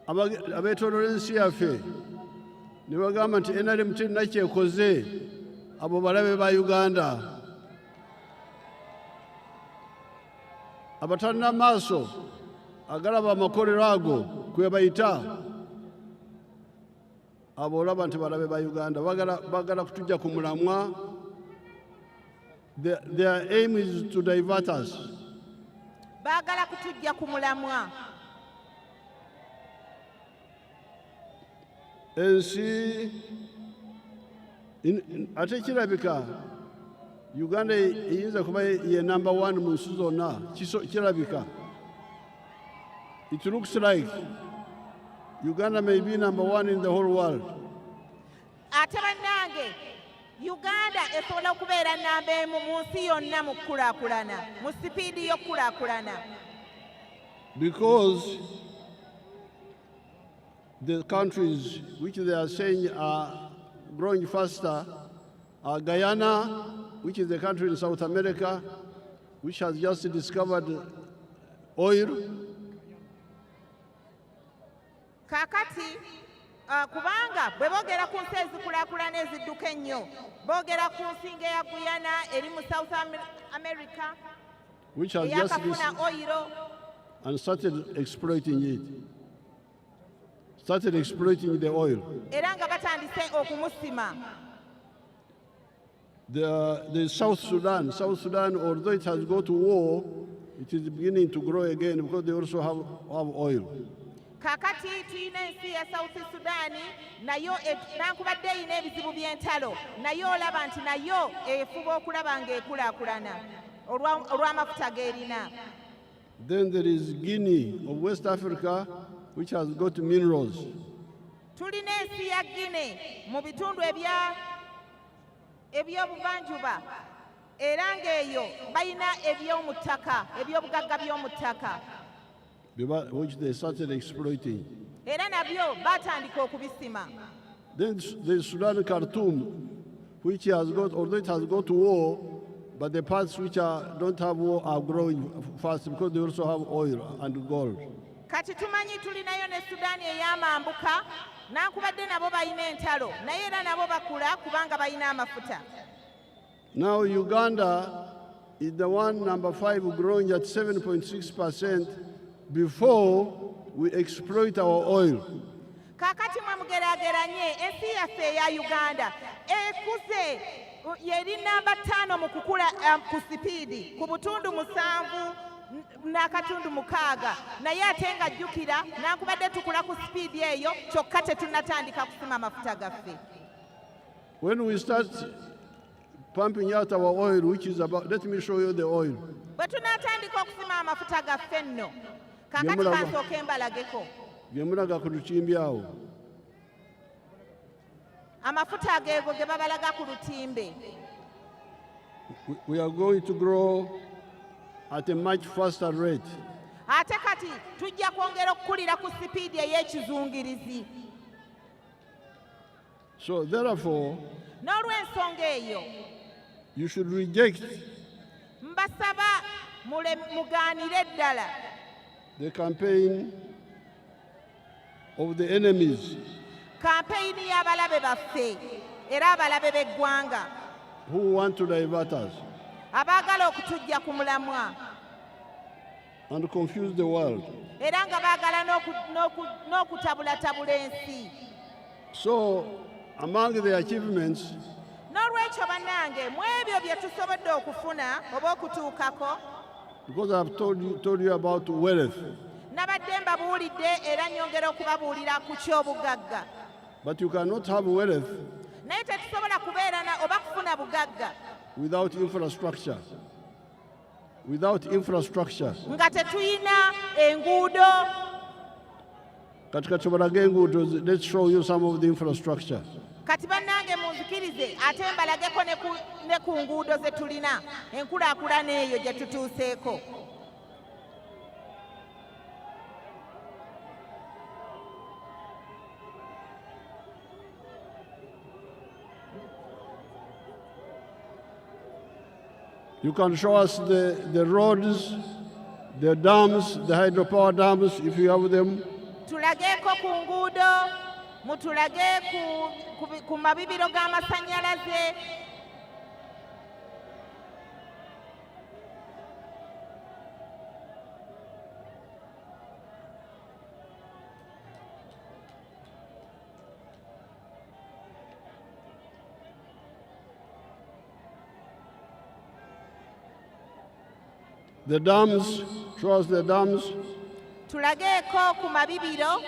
Speaker 10: abeetooloola ensi yaffe ne bagamba nti NRM terina kyekoze, abo balabe ba Uganda. Abatalina maaso agalaba amakolero ago kwe bayita, abo olaba nti balabe ba Uganda bagala kutujja ku mulamwa. Their aim is to divert us.
Speaker 5: Baagala kutujja ku mulamwa.
Speaker 10: Ensi ate kirabika Uganda eyinza kuba ye number 1 mu nsi zonna. Kirabika. It looks like Uganda may be number 1 in the whole world.
Speaker 5: Ate bannange Uganda esobola okubeera namba emu mu nsi yonna mu kukulaakulana, mu sipiidi y'okukulaakulana.
Speaker 10: Because the countries which they are saying are growing faster are Guyana, which is the country in South America, which has just discovered oil.
Speaker 5: Kakati kubanga bwe boogera ku nsi ezikulaakulana ezidduka ennyo boogera ku nsinga ya Guyana eri mu South America,
Speaker 10: which has just
Speaker 5: eyakafuna oil
Speaker 10: and started exploiting it. Started exploiting the oil.
Speaker 5: era nga batandise okumusima.
Speaker 10: The South Sudan, although it has gone to war, it is beginning to grow again because they also have oil.
Speaker 5: Kakati tuyina ensi ya South Sudan nayo nankubadde eyina ebizibu by'entalo nayo olaba nti nayo efuba okulaba ng'ekulaakulana olw'amafuta g'erina.
Speaker 10: Then there is Guinea of West Africa, which has got minerals.
Speaker 5: Tulina ensi ya Guinea mu bitundu eby'obuvanjuba era ng'eyo balina eby'omu ttaka, eby'obugagga by'omu ttaka,
Speaker 10: which they started exploiting.
Speaker 5: era nabyo batandika okubisima.
Speaker 10: Then the Sudan Khartoum, which has got, although it has got to war, but the parts which don't have war are growing fast because they also have oil and gold.
Speaker 5: Kati tumanyi tulinayo ne Sudan ey'amambuka, nankubadde nabo balina entalo naye era nabo bakula kubanga balina amafuta.
Speaker 10: Now Uganda is the one number 5 growing at 7.6% before we exploit our oil.
Speaker 5: Kakati mwe mugeraageranye ensi yaffe eya Uganda ekuze yeri namba 5 mu kukula ku sipiidi ku butundu 7 n'akatundu 6 naye ate nga jjukira nankubadde tukula ku sipiidi eyo kyokka tetunnatandika kusima amafuta gaffe.
Speaker 10: When we start pumping out our oil, which is about, let me show you the oil.
Speaker 5: Bwe tunaatandika okusima amafuta gaffe nno kakati kansooka embalageko.
Speaker 10: Bye mulaga ku lutimbi awo.
Speaker 5: Amafuta ageego ge babalaga ku lutimbe.
Speaker 10: we are going to grow at a much faster rate.
Speaker 5: ate kati tujja kwongera okukulira ku sipiidi ey'ekizungirizi.
Speaker 10: So therefore,
Speaker 5: N'olw'ensonga eyo
Speaker 10: you should reject
Speaker 5: mbasaba mugaanire ddala
Speaker 10: the campaign of the enemies
Speaker 5: kampeyini y'abalabe baffe era abalabe b'eggwanga
Speaker 10: who want to divert us
Speaker 5: abaagala okutujja ku mulamwa
Speaker 10: and confuse the world.
Speaker 5: era nga baagala n'okutabulatabula ensi.
Speaker 10: So, among the achievements,
Speaker 5: N'olwekyo bannange mu ebyo bye tusobodde okufuna oba okutuukako,
Speaker 10: because I've told you about wealth,
Speaker 5: nabadde mbabuulidde era nnyongera okubabuulira ku ky'obugagga.
Speaker 10: but you cannot have wealth
Speaker 5: Naye tetusobola kubeera oba kufuna bugagga
Speaker 10: without infrastructure. Without infrastructure.
Speaker 5: nga tetuyina enguudo.
Speaker 10: Katika Chobarage enguudo, let's show you some of the infrastructure.
Speaker 5: Kati bannange munzikirize ate mbalageko ne ku nguudo ze tulina enkulaakulana eyo gye tutuuseeko.
Speaker 10: You can show us the roads, the dams, the hydropower dams, if you have them.
Speaker 5: Tulageeko ku nguudo, mutulage ku mabibiro g'amasannyalaze.
Speaker 10: The dams, show us the dams.
Speaker 5: Tulageeko ku mabibiro.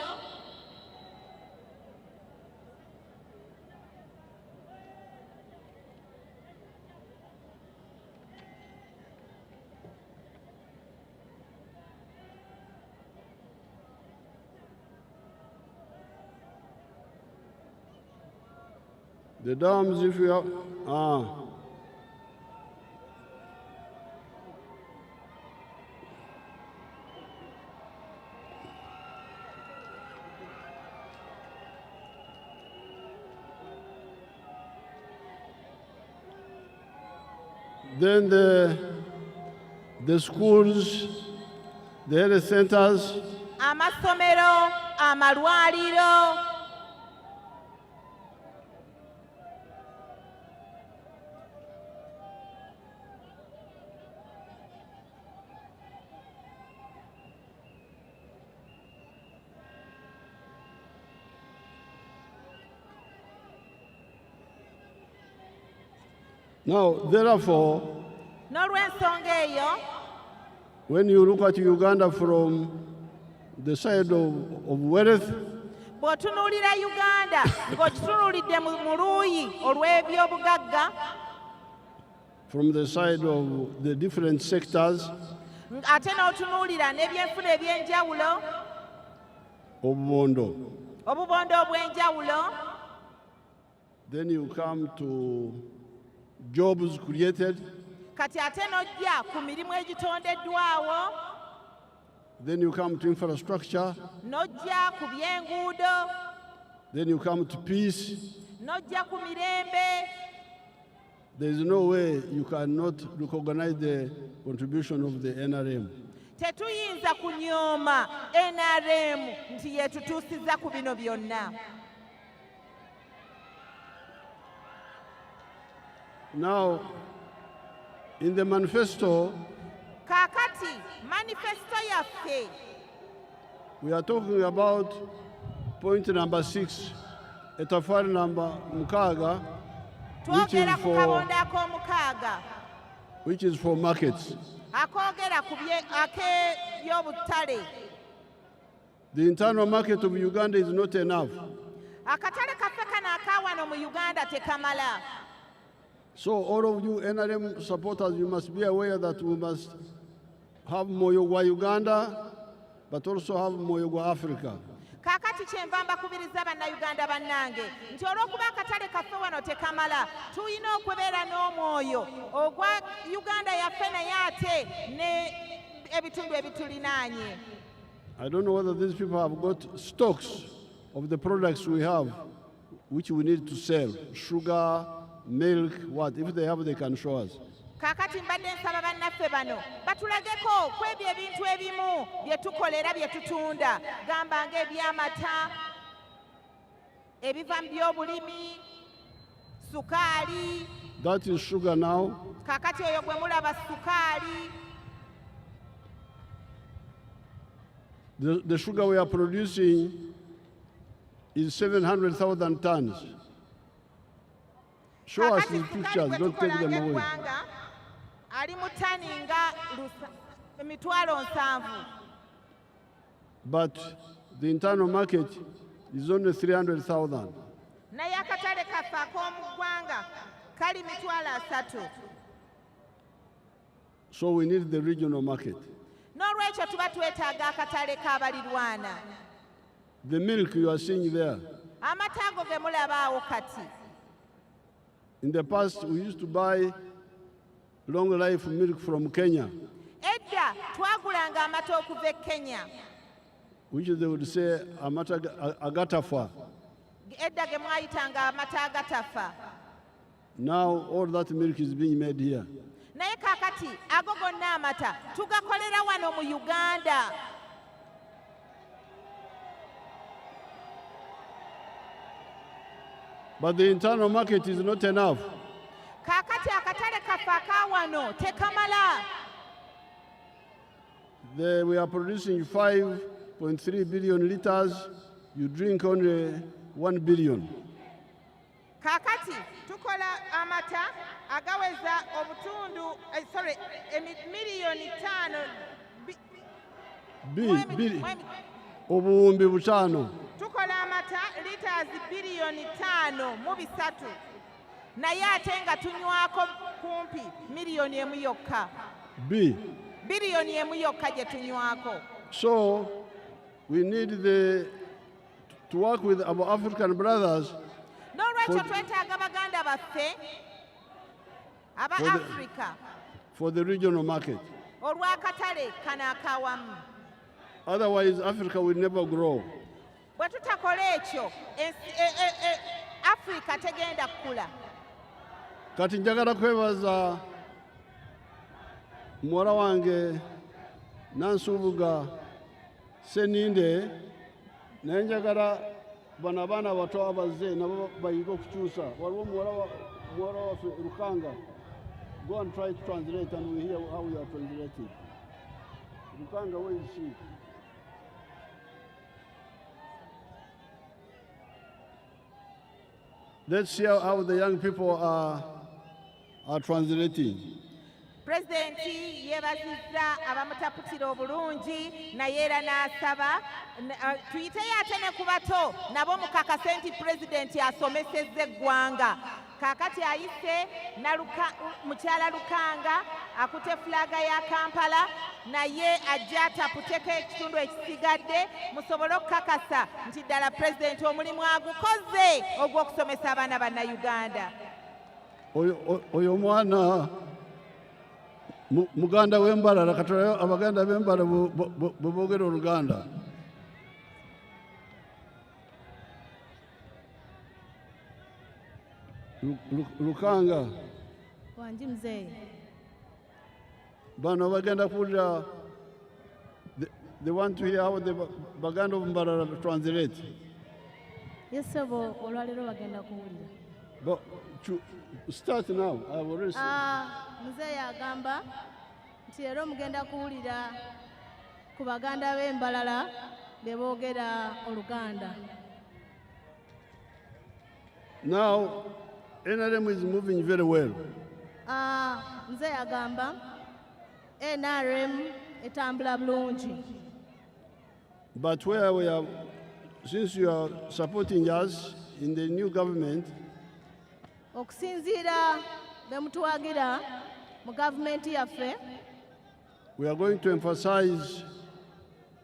Speaker 10: The dams, if you have, then the schools, the health centers,
Speaker 5: Amasomero, amalwaliro.
Speaker 10: Now, therefore,
Speaker 5: N'olw'ensonga eyo,
Speaker 10: when you look at Uganda from the side of wealth,
Speaker 5: bw'otunuulira Uganda ng'okitunuulidde mu luuyi olw'ebyobugagga,
Speaker 10: from the side of the different sectors,
Speaker 5: ate n'otunuulira n'ebyenfuna eby'enjawulo,
Speaker 10: obubondo,
Speaker 5: obubondo obw'enjawulo,
Speaker 10: then you come to jobs created,
Speaker 5: kati ate n'ojja ku mirimu egitondeddwawo,
Speaker 10: then you come to infrastructure,
Speaker 5: n'ojja ku by'enguudo,
Speaker 10: then you come to peace.
Speaker 5: n'ojja ku mirembe.
Speaker 10: There is no way you cannot recognize the contribution of the NRM.
Speaker 5: Tetuyinza kunyooma NRM nti yetutuusizza ku bino byonna.
Speaker 10: Now, in the manifesto,
Speaker 5: Kaakati manifesto yaffe
Speaker 10: we are talking about point number 6, etafari number mukaaga,
Speaker 5: twogera ku kabonda ak'omukaaga
Speaker 10: which is for markets.
Speaker 5: akoogera ku ak'ebyobutale.
Speaker 10: The internal market of Uganda is not enough.
Speaker 5: Akatale kaffe kano akaawano mu Uganda tekamala.
Speaker 10: So all of you NRM supporters, you must be aware that we must have Moyogwa Uganda, but also have Moyogwa Africa.
Speaker 5: Kaakati kyenva mbakubiriza bannayuganda bannange nti olw'okuba akatale kaffe wano tekamala tulina okubeera n'omwoyo ogwa Uganda yaffe naye ate ne ebitundu ebitulinaanye.
Speaker 10: I don't know whether these people have got stocks of the products we have, which we need to sell. Sugar, milk, what? If they have, they can show us.
Speaker 5: Kaakati mbadde nsaba bannaffe bano batulageko ku ebyo ebintu ebimu bye tukolera bye tutunda, gamba ng'ebyamata, ebiva mu by'obulimi, sukaali.
Speaker 10: That is sugar now.
Speaker 5: Kaakati oyo gwe mulaba sukaali.
Speaker 10: The sugar we are producing is 700,000 tons. Show us the pictures, don't take them away.
Speaker 5: Ali mu ttani nga emitwalo 7.
Speaker 10: But the internal market is only 300,000.
Speaker 5: Naye akatale kaffe ak'omu ggwanga kali mitwalo 3.
Speaker 10: So we need the regional market.
Speaker 5: N'olwekyo tuba twetaaga akatale k'abalirwana.
Speaker 10: The milk you are seeing there.
Speaker 5: Amata ago ge mulaba awo kati.
Speaker 10: In the past, we used to buy long life milk from Kenya,
Speaker 5: Edda twagulanga amata okuva e Kenya.
Speaker 10: which they would say amata agatafa.
Speaker 5: Edda ge mwayitanga amata agatafa.
Speaker 10: Now all that milk is being made here.
Speaker 5: Naye kaakati ago gonna amata tugakolera wano mu Uganda.
Speaker 10: But the internal market is not enough.
Speaker 5: Kaakati akatale kaffe akawano tekamala.
Speaker 10: We are producing 5.3 billion liters. You drink only 1 billion.
Speaker 5: Kaakati tukola amata agaweza obutundu miliyoni 5
Speaker 10: obuwumbi butano.
Speaker 5: tukola amata liters biliyoni 5 mu 3. Naye ate nga tunywako kumpi miliyoni 1 yokka. Biliyoni 1 yokka gye tunywako.
Speaker 10: So we need to work with our African brothers.
Speaker 5: N'olwekyo twetaaga baganda baffe aba Africa
Speaker 10: for the regional market.
Speaker 5: olw'akatale kano akawamu.
Speaker 10: Otherwise, Africa will never grow.
Speaker 5: Bwe tutakola ekyo Africa tegenda kukula.
Speaker 10: Kati njagala kwebaza muwala wange Nansubuga Seninde, naye njagala bano abaana abato abazze nabo bayiga okukyusa. Waliwo muwala waffe Lukanga. Go and try to translate and we hear how you are translating. Lukanga, where is she? Let's see how the young people are translating.
Speaker 5: President yeebazizza abamutaputira obulungi naye era n'asaba tuyiteyo ate ne ku bato nabo mukakase nti President asomesezza eggwanga. Kaakati ayise mukyala Lukanga akute fulaga ya Kampala naye ajja ataputeko ekitundu ekisigadde musobole okukakasa nti ddala President omulimu agukoze ogw'okusomesa abaana bannayuganda.
Speaker 10: Oyo mwana muganda w'embalala katolayo abaganda b'embala bwe boogera Oluganda. Lukanga
Speaker 15: wanji mzee
Speaker 10: bano bagenda kuwulira, they want to hear how the baganda of Mbalala translate.
Speaker 15: yesebo olwalero bagenda kuwulira.
Speaker 10: But start now. I have already
Speaker 15: mzee yagamba nti leero mugenda kuwulira ku baganda b'embalala be boogera Oluganda.
Speaker 10: Now NRM is moving very well.
Speaker 15: Mzee yagamba NRM etambula bulungi.
Speaker 10: But where we are, since you are supporting us in the new government,
Speaker 15: okusinziira be mutuwagira mu gavumenti yaffe,
Speaker 10: we are going to emphasize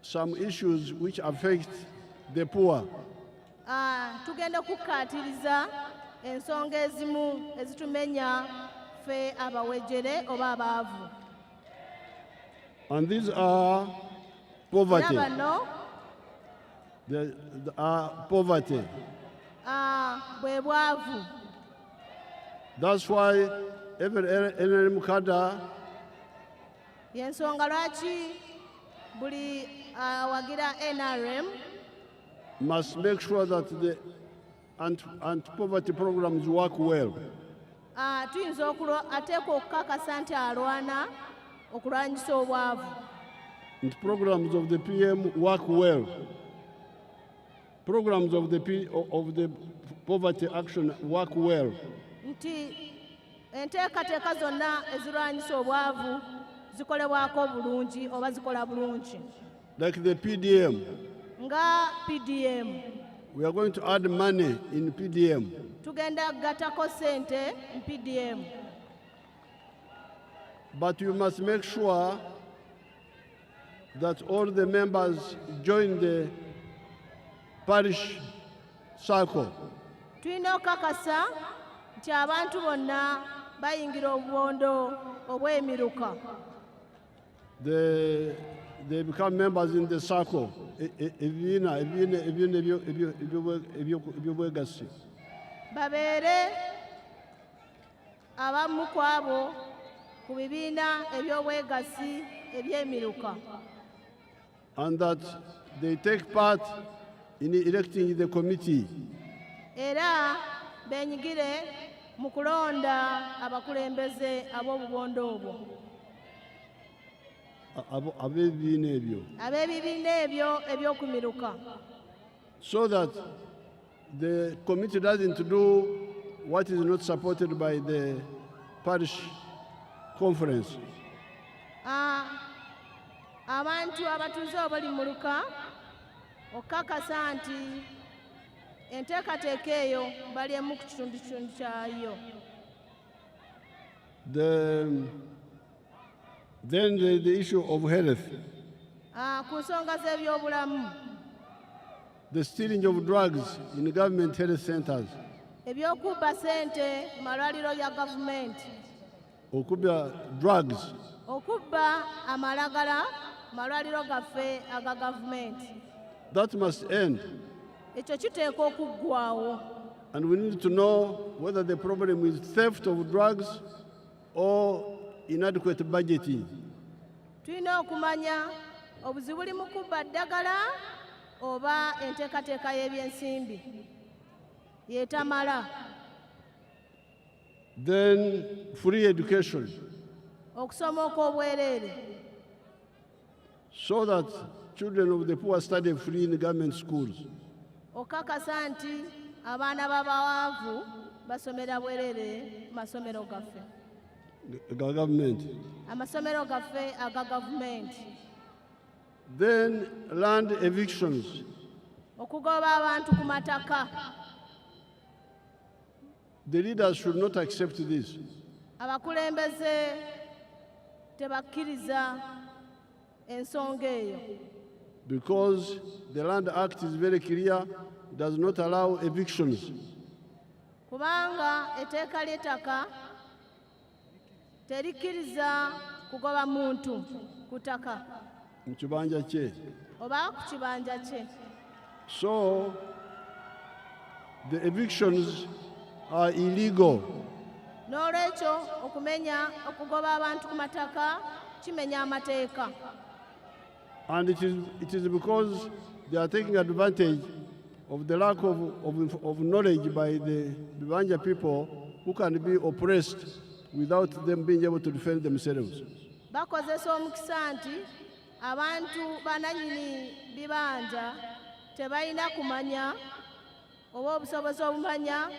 Speaker 10: some issues which affect the poor.
Speaker 15: Tugenda kukkaatiriza ensonga ezimu ezitumenya ffe abawejjere oba abaavu.
Speaker 10: And these are poverty.
Speaker 15: Era bano
Speaker 10: They are poverty.
Speaker 15: bwe bwavu.
Speaker 10: That's why every NRM cadre
Speaker 15: Y'ensonga lwaki buli awagira NRM
Speaker 10: must make sure that the anti-poverty programs work well.
Speaker 15: Tuyinza ateekwa okukakasa nti alwana okulwanyisa obwavu.
Speaker 10: And programs of the PM work well. Programs of the poverty action work well.
Speaker 15: Nti enteekateeka zonna ezirwanyisa obwavu zikolebwako bulungi oba zikola bulungi.
Speaker 10: Like the PDM.
Speaker 15: Nga PDM.
Speaker 10: We are going to add money in PDM.
Speaker 15: Tugenda gatako sente in PDM.
Speaker 10: But you must make sure that all the members join the parish circle.
Speaker 15: Tulina okukakasa nti abantu bonna bayingira obubondo obw'emiruka.
Speaker 10: They become members in the circle.
Speaker 15: Babeere abamu ku abo ku bibiina eby'obwegassi eby'emiruka.
Speaker 10: And that they take part in electing the committee.
Speaker 15: Era benyigire mu kulonda abakulembeze ab'obubondo obwo. Ab'ebibiina ebyo eby'okumiruka.
Speaker 10: So that the committee doesn't do what is not supported by the parish conference.
Speaker 15: Abantu abatuuze abali mu luka okukakasa nti enteekateeka eyo bali emu ku kitundu kyayo.
Speaker 10: Then the issue of health.
Speaker 15: Ku nsonga z'ebyobulamu.
Speaker 10: The stealing of drugs in government health centers.
Speaker 15: Ebyokubba sente mu malwaliro ya gavumenti.
Speaker 10: Okubba drugs.
Speaker 15: Okubba amalagala mu malwaliro gaffe aga gavumenti.
Speaker 10: That must end.
Speaker 15: Ekyo kiteekwa okuggwawo.
Speaker 10: And we need to know whether the problem is theft of drugs or inadequate budgeting.
Speaker 15: Tulina okumanya obuzibu buli mu kubba ddagala oba enteekateeka y'ebyensimbi yeetamala.
Speaker 10: Then free education.
Speaker 15: Okusoma okw'obwereere.
Speaker 10: So that children of the poor study free in government schools.
Speaker 15: Okakasa nti abaana b'abawaavu basomera bwereere mu masomero gaffe.
Speaker 10: Government.
Speaker 15: Amasomero gaffe aga gavumenti.
Speaker 10: Then land evictions.
Speaker 15: Okugoba abantu ku mataka.
Speaker 10: The leaders should not accept this.
Speaker 15: Abakulembeze tebakkiriza ensonga eyo.
Speaker 10: Because the Land Act is very clear, it does not allow evictions.
Speaker 15: Kubanga etteeka ly'ettaka terikkiriza kugoba muntu ku ttaka.
Speaker 10: Mu kibanja kye.
Speaker 15: Oba ku kibanja kye.
Speaker 10: So the evictions are illegal.
Speaker 15: N'olwekyo okugoba abantu ku mataka kimenya amateeka.
Speaker 10: And it is because they are taking advantage of the lack of knowledge by the Bibanja people who can be oppressed without them being able to defend themselves.
Speaker 15: Bakozesa omukisa nti abantu bananyini bibanja tebalina kumanya oba obusobozi obumanya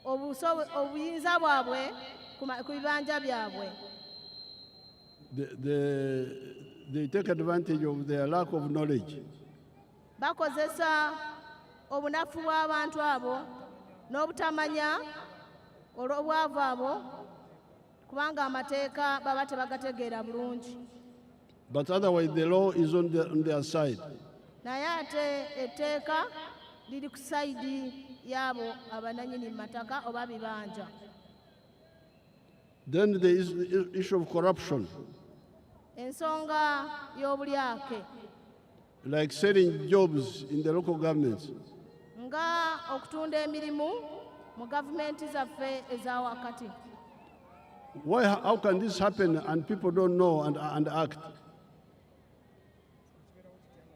Speaker 15: obuyinza bwabwe ku bibanja byabwe.
Speaker 10: They take advantage of their lack of knowledge.
Speaker 15: Bakozesa obunafu bw'abantu abo n'obutamanya olw'obwavu abo kubanga amateeka baba tebagategeera bulungi.
Speaker 10: But otherwise the law is on their side.
Speaker 15: naye ate etteeka liri ku sayidi y'abo abananyini mataka oba bibanja.
Speaker 10: Then there is the issue of corruption,
Speaker 15: Ensonga y'obulyake
Speaker 10: like selling jobs in the local governments.
Speaker 15: nga okutunda emirimu mu gavumenti zaffe eza wakati.
Speaker 10: How can this happen and people don't know and act?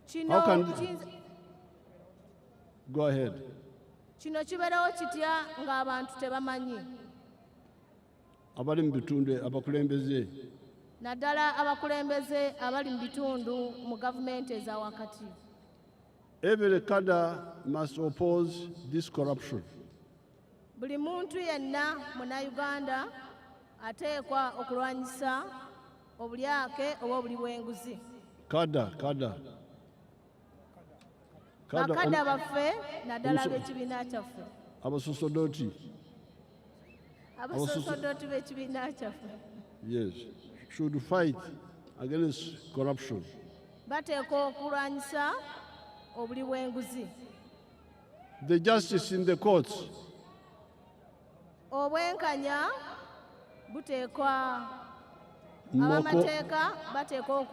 Speaker 15: Kino
Speaker 10: How can
Speaker 15: kiyinza-
Speaker 10: Go ahead.
Speaker 15: kino kibeerawo kitya ng'abantu tebamanyi,
Speaker 10: Abali mu bitundu abakulembeze.
Speaker 15: naddala abakulembeze abali mu bitundu mu gavumenti eza wakati.
Speaker 10: Every cadre must oppose this corruption.
Speaker 15: Buli muntu yenna munnayuganda ateekwa okulwanyisa obulyake oba obuli bw'enguzi.
Speaker 10: Cadre.
Speaker 15: Bakadde baffe naddala ab'ekibiina kyaffe,
Speaker 10: Abasosodoti.
Speaker 15: abasosoddoti b'ekibiina kyaffe
Speaker 10: Yes, should fight against corruption.
Speaker 15: bateekwa okulwanyisa obuli bw'enguzi.
Speaker 10: The justice in the courts,
Speaker 15: Obwenkanya buteekwa,
Speaker 10: Mako-
Speaker 15: ab'amateeka bateekwa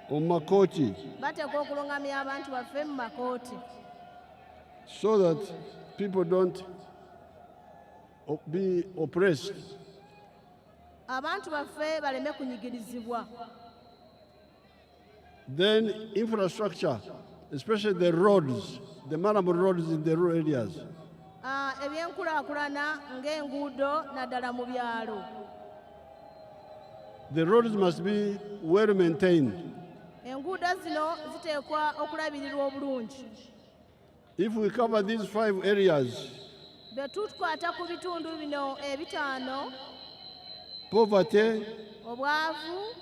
Speaker 10: Omakoti,
Speaker 15: bateekwa okulungamya abantu baffe mu makooti
Speaker 10: so that people don't be oppressed.
Speaker 15: abantu baffe baleme kunyigirizibwa.
Speaker 10: Then infrastructure, especially the roads, the malleable roads in the rural areas.
Speaker 15: Ebyenkulaakulana ng'enguudo naddala mu byalo.
Speaker 10: The roads must be well maintained.
Speaker 15: Enguudo zino ziteekwa okulabirirwa obulungi.
Speaker 10: If we cover these 5 areas,
Speaker 15: Bwe tukwata ku bitundu bino ebitaano:
Speaker 10: poverty,
Speaker 15: obwavu,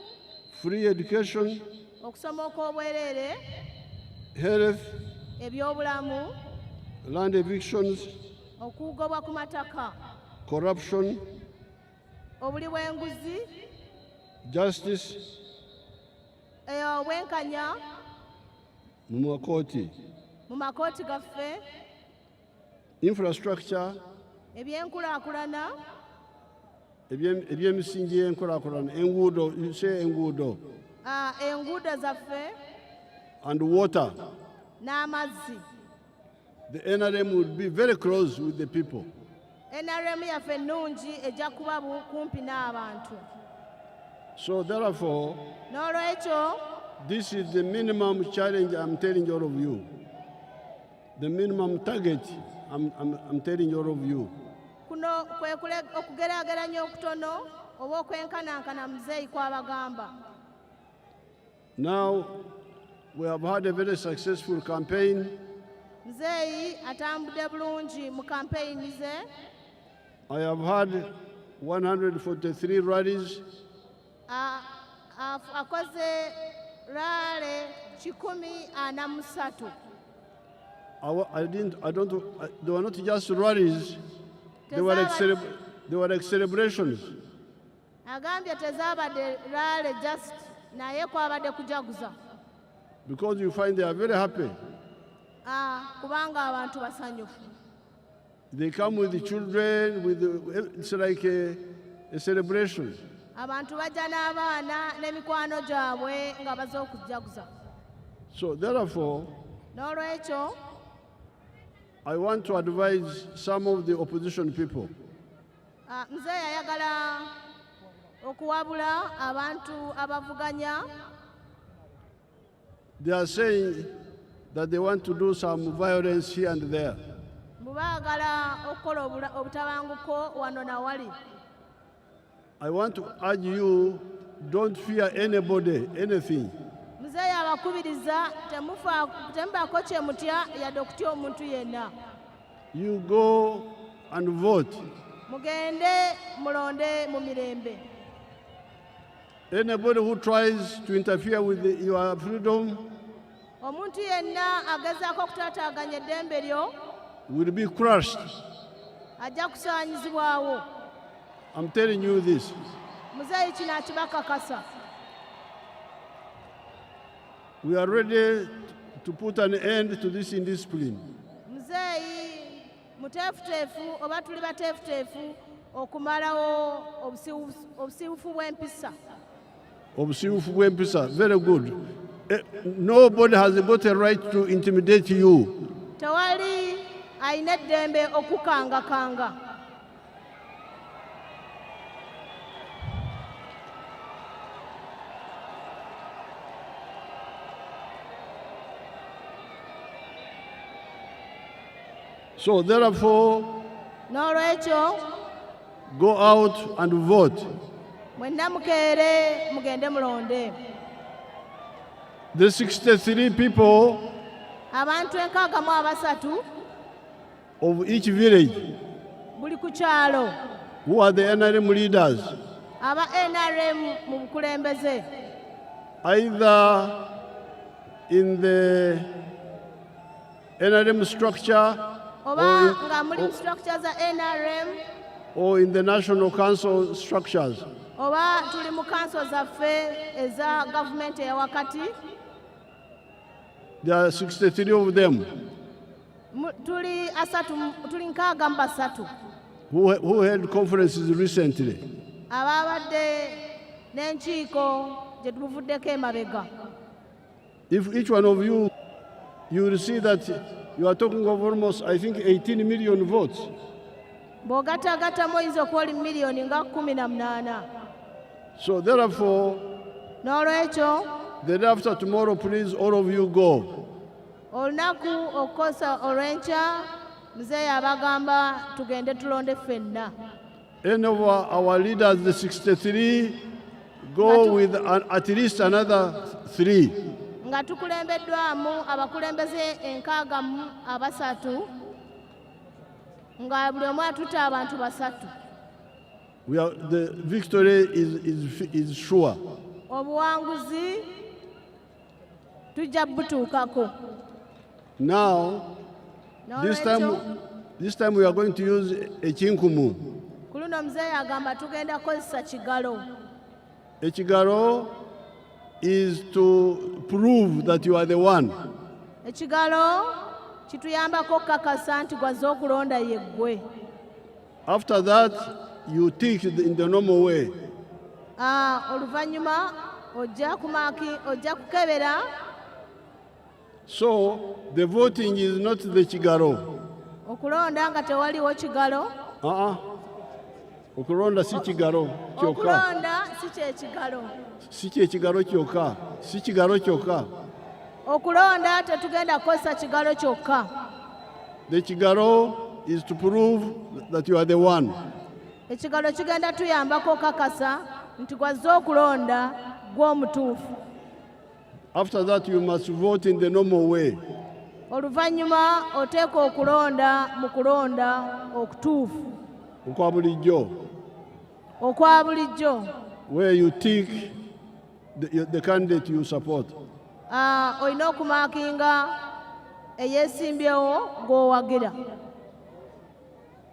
Speaker 10: free education,
Speaker 15: okusoma okw'obwereere,
Speaker 10: health,
Speaker 15: ebyobulamu,
Speaker 10: land evictions,
Speaker 15: okuwugobwa ku mataka,
Speaker 10: corruption,
Speaker 15: obuli bw'enguzi,
Speaker 10: justice,
Speaker 15: obwenkanya
Speaker 10: mu makooti,
Speaker 15: mu makooti gaffe,
Speaker 10: infrastructure,
Speaker 15: ebyenkulaakulana,
Speaker 10: ebyemisingi y'enkulaakulana, enguudo, you say enguudo,
Speaker 15: enguudo zaffe
Speaker 10: and water.
Speaker 15: n'amazzi.
Speaker 10: The NRM would be very close with the people.
Speaker 15: NRM yaffe ennungi ejja kuba kumpi n'abantu.
Speaker 10: So therefore,
Speaker 15: N'olwekyo
Speaker 10: this is the minimum challenge I'm telling all of you. The minimum target I'm telling all of you.
Speaker 15: kuno kwe okugeraageranya okutono oba okwenkanankana muzeeyi kw'abagamba.
Speaker 10: Now, we have had a very successful campaign.
Speaker 15: Muzeeyi atambudde bulungi mu kampeyini ze.
Speaker 10: I have had 143 rallies.
Speaker 15: Akoze raale 143.
Speaker 10: They were not just rallies, they were like celebrations.
Speaker 15: Agambye tezaabadde raale just naye kwabadde kujaguza.
Speaker 10: Because you find they are very happy.
Speaker 15: Kubanga abantu basanyufu.
Speaker 10: They come with the children, it's like a celebration.
Speaker 15: Abantu bajja n'abaana n'emikwano gyabwe nga baze okujaguza.
Speaker 10: So therefore,
Speaker 15: N'olwekyo
Speaker 10: I want to advise some of the opposition people.
Speaker 15: Muzeeyi ayagala okuwabula abantu abavuganya.
Speaker 10: They are saying that they want to do some violence here and there.
Speaker 15: Baagala okukola obutabanguko wano na wali.
Speaker 10: I want to urge you, don't fear anybody, anything.
Speaker 15: Muzeeyi abakubiriza temubaako kye mutya yadde okutya omuntu yenna.
Speaker 10: You go and vote.
Speaker 15: Mugende mulonde mu mirembe.
Speaker 10: Anybody who tries to interfere with your freedom
Speaker 15: Omuntu yenna agezaako okutaataaganya eddembe lyo
Speaker 10: will be crushed.
Speaker 15: ajja kusaanyizibwawo.
Speaker 10: I'm telling you this.
Speaker 15: Muzeeyi kino akibakakasa.
Speaker 10: We are ready to put an end to this indiscipline.
Speaker 15: Muzeeyi muteefuteefu oba tuli bateefuteefu okumalawo obusiiwufu bw'empisa.
Speaker 10: Obusiiwufu bw'empisa, very good. Nobody has got a right to intimidate you.
Speaker 15: Tewali ayina eddembe okukangakanga.
Speaker 10: So therefore,
Speaker 15: N'olwekyo
Speaker 10: go out and vote.
Speaker 15: mwenna mukeere mugende mulonde.
Speaker 10: The 63 people
Speaker 15: Abantu 63
Speaker 10: of each village
Speaker 15: buli ku kyalo
Speaker 10: who are the NRM leaders,
Speaker 15: aba NRM mu bukulembeze,
Speaker 10: either in the NRM structure
Speaker 15: oba nga muli mu structure za NRM
Speaker 10: or in the National Council structures.
Speaker 15: oba tuli mu council zaffe eza gavumenti eyawakati.
Speaker 10: There are 63 of them
Speaker 15: Tuli 63
Speaker 10: who held conferences recently.
Speaker 15: ababadde n'enkiiko gye tubuvuddeko emabega.
Speaker 10: If each one of you, you will see that you are talking of almost, I think, 18 million votes.
Speaker 15: Bw'ogattagattamu oyinza okuba oli miliyoni nga 18.
Speaker 10: So therefore,
Speaker 15: N'olwekyo
Speaker 10: the day after tomorrow, please, all of you go.
Speaker 15: olunaku okukosa olw'enkya muzeeyi abagamba tugende tulonde ffenna.
Speaker 10: Any of our leaders, the 63, go with at least another 3.
Speaker 15: Nga tukulembeddwamu abakulembeze 63 nga buli omu atutte abantu 3.
Speaker 10: The victory is sure.
Speaker 15: Obuwanguzi tujja butuukako.
Speaker 10: Now, this time we are going to use a chinkumu.
Speaker 15: Ku luno muzeeyi agamba tugenda kukozesa kigalo.
Speaker 10: Ekigalo is to prove that you are the one.
Speaker 15: Ekigalo kituyambako okukakasa nti gwazze okulonda ye ggwe.
Speaker 10: After that, you tick in the normal way.
Speaker 15: Oluvannyuma ojja kukebera.
Speaker 10: So the voting is not the kigalo.
Speaker 15: Okulonda nga tewaliwo kigalo.
Speaker 10: Okulonda si kigalo kyokka.
Speaker 15: Okulonda si kye kigalo.
Speaker 10: Si kye kigalo kyokka. Si kigalo kyokka.
Speaker 15: Okulonda tetugenda kukozesa kigalo kyokka.
Speaker 10: The kigalo is to prove that you are the one.
Speaker 15: Ekigalo kigenda tuyambako okukakasa nti gwazze okulonda gw'omutuufu.
Speaker 10: After that, you must vote in the normal way.
Speaker 15: Oluvannyuma oteeka okulonda mu kulonda okutuufu.
Speaker 10: Okwa bulijjo.
Speaker 15: Okwa bulijjo.
Speaker 10: Where you tick the candidate you support.
Speaker 15: Olina okumaakinga eyeesimbyewo gw'owagira.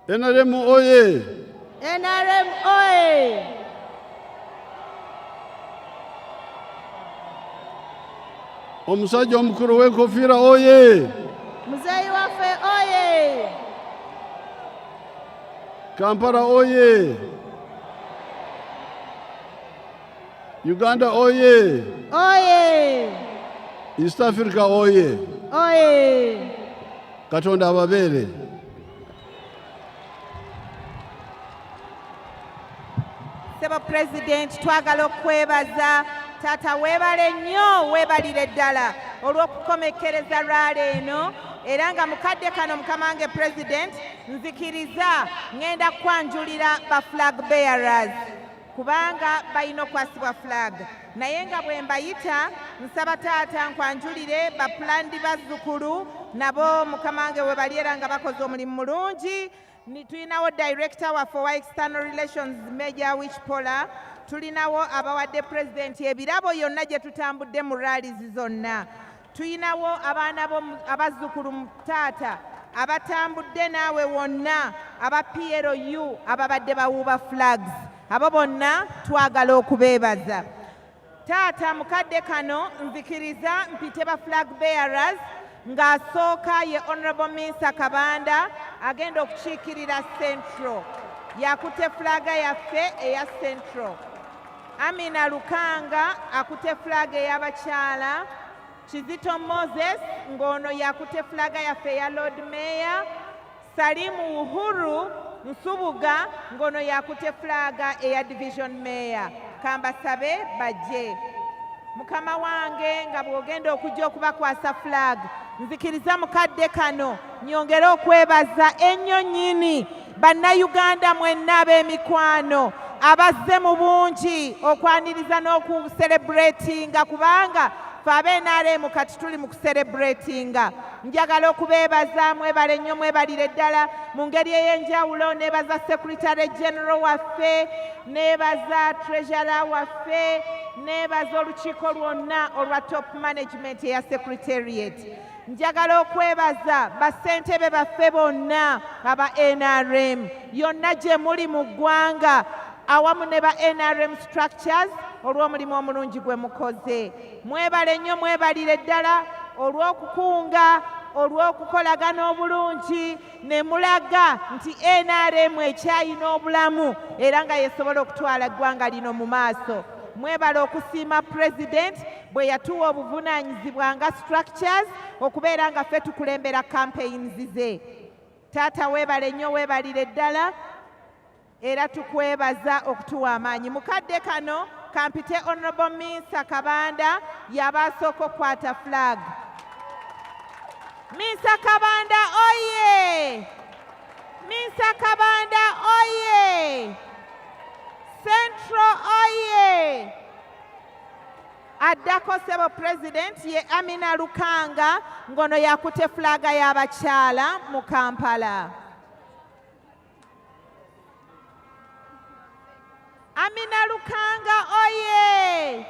Speaker 10: NRM oye!
Speaker 15: NRM oye!
Speaker 10: Omusajja omukulu w'enkofiira oye!
Speaker 15: Muzeeyi waffe oye!
Speaker 10: Kampala oye! Uganda oye!
Speaker 15: Oye!
Speaker 10: East Africa oye!
Speaker 15: Oye!
Speaker 10: Katonda ababeere.
Speaker 5: Sebo President, twagala okwebaza taata weebale nnyo weebalire ddala olw'okukomekkereza rally eno era nga mukadde kano mukama wange President nzikiriza ngenda kwanjulira ba flag bearers kubanga balina okwasibwa flag naye nga bwe mbayita nsaba taata nkwanjulire bapulandi bazzukulu nabo mukama wange weebali era nga bakoze omulimu mulungi. Tulinawo director waffe wa external relations Major Wichpola, tulinawo abawadde president ebirabo yonna gye tutambudde mu rallies zonna, tulinawo abaana abazzukulu taata abatambudde naawe wonna aba PLU ababadde bawuuba flags, abo bonna twagala okubeebaza. Taata mukadde kano nzikiriza mpite ba flag bearers ng'asooka ye Honorable Minsa Kabanda agenda okukiikirira Central. Yakutte flaga yaffe eya Central. Amina Lukanga akutte flaga ey'abakyala. Kizito Moses ng'ono yakutte flaga yaffe eya Lord Mayor. Salimu Uhuru Nsubuga ng'ono yakutte flaga eya Division Mayor. Kambasabe bajje. Mukama wange nga bw'ogenda okujja okubakwasa flag, nzikiriza mukadde kano nyongere okwebaza ennyo nnyini bannayuganda mwenna ab'emikwano abazze mu bungi okwaniriza n'okuserebratinga kubanga ffe ab'NRM kati tuli mu kuserebratinga. Njagala okubeebaza mwebale nnyo mwebalire ddala mu ngeri ey'enjawulo. Neebaza Secretary General waffe, neebaza Treasurer waffe, neebaza olukiiko lwonna olwa top management eya Secretariat. Njagala okwebaza bassentebe baffe bonna aba NRM yonna gye muli mu ggwanga awamu ne ba NRM structures olw'omulimu omulungi gwe mukoze. Mwebale nnyo mwebalire ddala olw'okukunga olw'okukolagana obulungi ne mulaga nti NRM ekyayina obulamu era nga yesobola okutwala eggwanga lino mu maaso. Mwebale okusiima President bwe yatuwa obuvunaanyizibwa nga structures okubeera nga ffe tukulembera campaigns ze. Taata weebale nnyo weebalire ddala era tukwebaza okutuwa amaanyi. Mukadde kano kampite Honorable Minsa Kabanda yaba asooka okukwata flag. Minsa Kabanda oye! Minsa Kabanda oye! Central oye! Addako ssebo President ye Amina Lukanga ngono yakutte flaga y'abakyala mu Kampala. Amina Lukanga oye!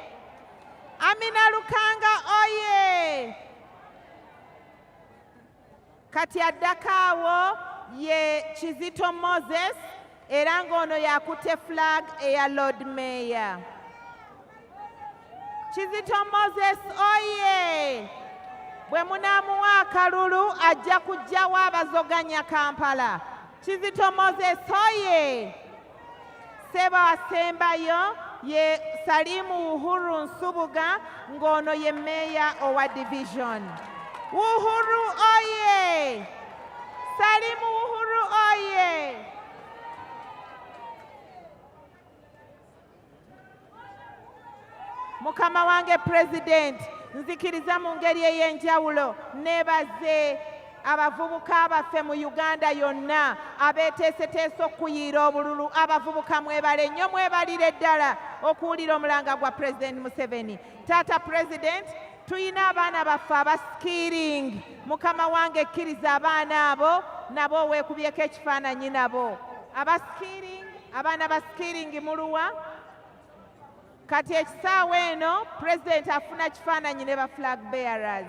Speaker 5: Amina Lukanga oye! Kati addako awo ye Kizito Moses era ng'ono yakutte flag eya Lord Mayor. Kizito Moses oye! Bwe munaamuwa akalulu ajja kujjawo abazoganya Kampala. Kizito Moses oye! Seba asembayo ye Salimu Uhuru Nsubuga ng'ono ye Mayor owa Division. Uhuru oye! Salimu Uhuru oye! Mukama wange President, nzikiriza mu ngeri ey'enjawulo neebaze abavubuka baffe mu Uganda yonna abeeteeseteese okuyiira obululu. Abavubuka mwebale nnyo mwebalire ddala okuwulira omulanga gwa President Museveni. Taata President, tuyina abaana baffe abaskiring. Mukama wange kkiriza abaana abo nabo weekubyeko ekifaananyi nabo. Abaskiring, abaana baskiring muluwa? Kati ekisaawa eno President afuna kifaananyi ne ba flag bearers.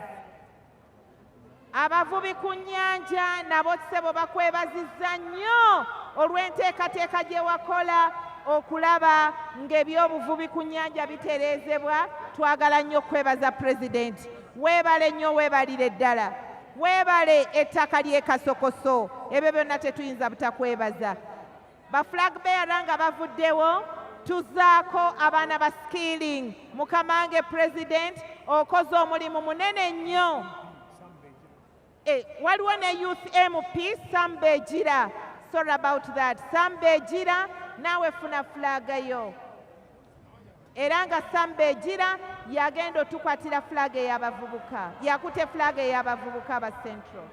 Speaker 5: Abavubi ku nnyanja nabo ssebo bakwebazizza nnyo olw'enteekateeka gye wakola okulaba ng'ebyobuvubi ku nnyanja bitereezebwa. Twagala nnyo okwebaza President. Weebale nnyo weebalire ddala. Weebale ettaka ly'e Kasokoso. Ebyo byonna tetuyinza butakwebaza. Ba flag bearer nga bavuddewo tuzaako abaana ba skilling. Mukama wange President okoze omulimu munene nnyo. Waliwo ne youth MP Sambe Gira. Sorry about that. Sambe Gira naawe funa flaga yo. Era nga Sambe Gira yagenda otukwatira flaga ey'abavubuka. Yakutte flaga ey'abavubuka aba Central.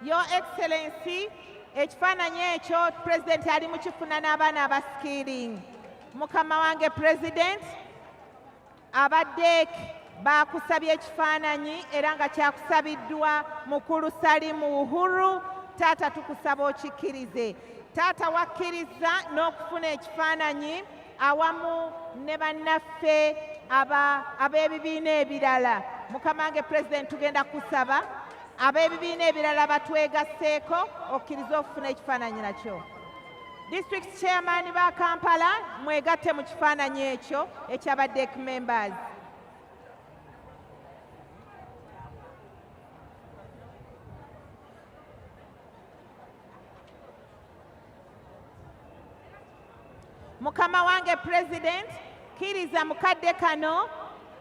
Speaker 5: Your Excellency, ekifaananyi ekyo President ali mu kifuna n'abaana abaskiring. Mukama wange President, abadde baakusabye ekifaananyi era nga kyakusabiddwa mukulu Salimu Uhuru. Taata tukusaba okikkirize. Taata wakkiriza n'okufuna ekifaananyi awamu ne bannaffe ab'ebibiina ebirala. Mukama wange President tugenda kusaba ab'ebibiina ebirala batwegasseeko okkiriza okufuna ekifaananyi nakyo. District Chairman ba Kampala mwegatte mu kifaananyi ekyo ekyaba DEC members. Mukama wange President kkiriza mukadde kano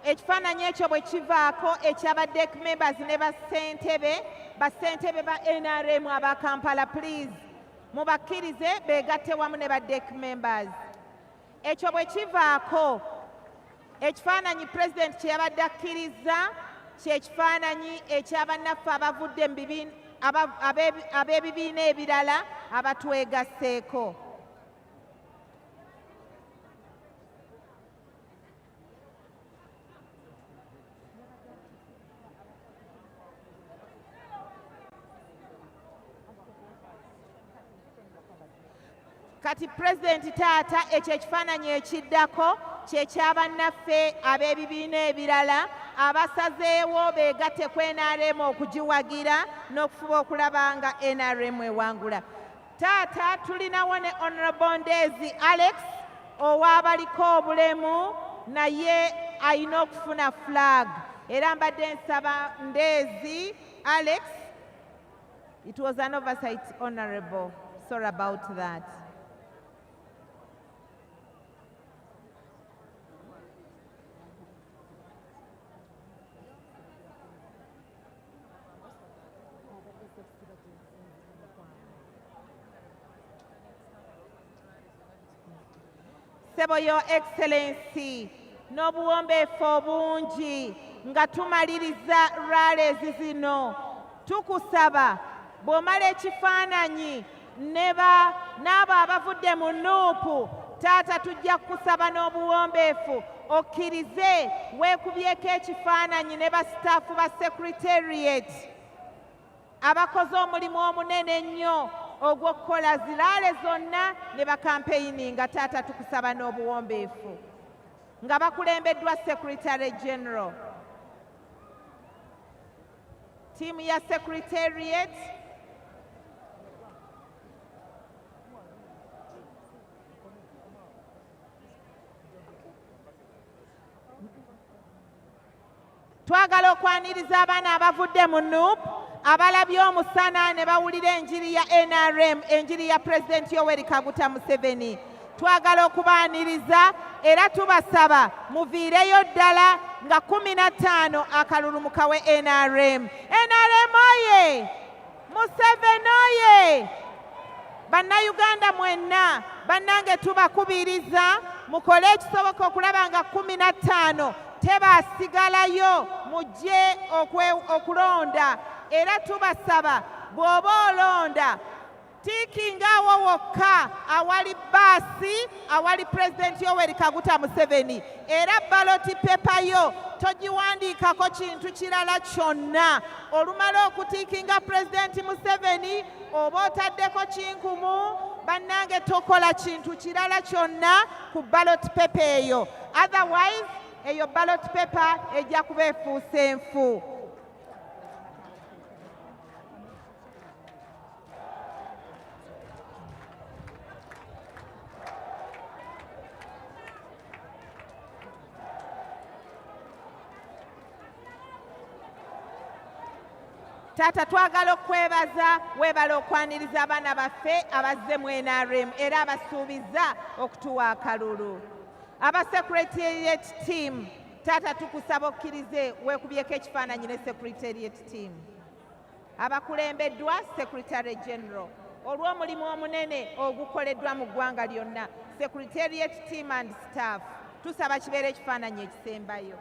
Speaker 5: ekifaananyi ekyo bwe kivaako ekyaba DEC members ne bassentebe ba NRM aba Kampala, please mubakkirize beegatte wamu ne ba DEC members. Ekyo bwe kivaako ekifaananyi President kye yabadde akkiriza ky'ekifaananyi ekyabannaffe abavudde mu ab'ebibiina ebirala abatwegasseeko. Kati President taata ekyo ekifaananyi ekiddako kyekyabannaffe ab'ebibiina ebirala abasazeewo beegatte ku NRM okugiwagira n'okufuba okulaba nga NRM ewangula. Taata tulinawo ne Honorable Ndezi Alex ow'abaliko obulemu naye alina okufuna flag era mbadde nsaba Ndezi Alex. It was an oversight, Honorable. Sorry about that. Sebo Your Excellency, n'obuwombeefu obungi nga tumaliriza rallies zino, tukusaba bw'omala ekifaananyi n'abo abavudde mu nuupu, taata tujja kukusaba n'obuwombeefu okkirize weekubyeko ekifaananyi ne basitaafu ba Secretariat abakoze omulimu omunene ennyo ogw'okukola ziraale zonna ne bakampeyini taata tukusaba n'obuwombeefu nga bakulembeddwa Secretary General. Tiimu ya Secretariat twagala okwaniriza abaana abavudde mu nuupu abalabye omusana ne bawulira enjiri ya NRM, enjiri ya President Yoweri Kaguta Museveni. Twagala okubaaniriza era tubasaba muviireyo ddala nga 15 akalulu mukawe NRM. NRM oye! Museveni oye! Bannayuganda mwenna bannange tubakubiriza mukole ekisoboka okulaba nga 15 tebaasigalayo mujje okulonda era tubasaba bw'oba olonda tiikingaawo wokka awali baasi awali President Yoweri Kaguta Museveni era ballot paper yo togiwandiikako kintu kirala kyonna. Olumala okutiikinga President Museveni oba otaddeko kinkumu bannange tokola kintu kirala kyonna ku ballot paper eyo, otherwise eyo ballot paper ejja kuba efuuse enfu. Taata twagala okwebaza weebala okwaniriza abaana baffe abazze mu NRM era abasuubiza okutuwa akalulu. Aba Secretariat team, taata tukusaba okkirize weekubyeko ekifaananyi ne Secretariat team. Abakulembeddwa Secretary General olw'omulimu omunene ogukoleddwa mu ggwanga lyonna. Secretariat team and staff tusaba kibeere ekifaananyi ekisembayo.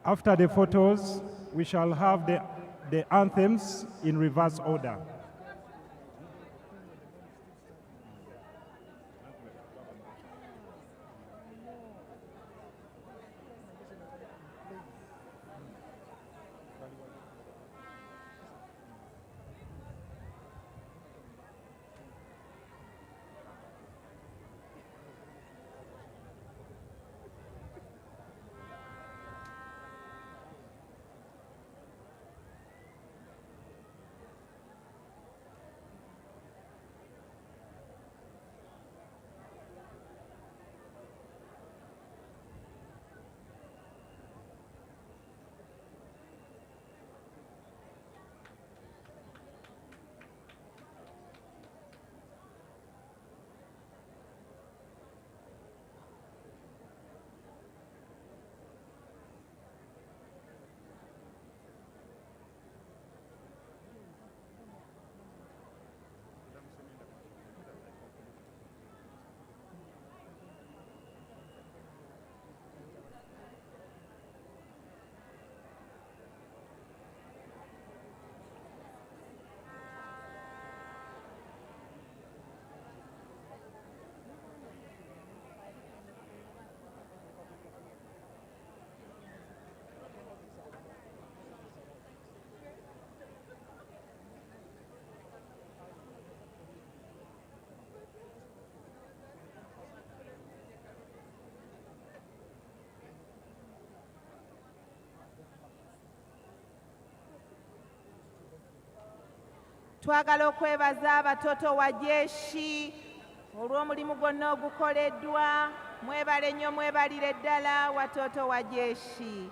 Speaker 4: After the photos, we shall have the anthems in reverse order.
Speaker 5: Twagala okwebaza abatoto wa jeshi olw'omulimu gwonna ogukoleddwa. Mwebale nnyo, mwebalire ddala watoto wa jeshi.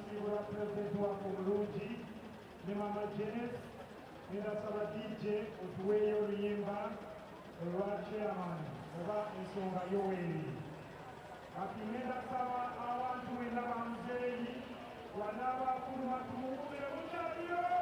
Speaker 4: Sibura President wa Kololo ne Mama Janet ndasaba DJ otuweeyo oluyimba olwa chairman oba ensonga Yoweri. Kati ndasaba abantu wenna ba muzeeyi wanaabakulu batumuwumire mukyaliyo.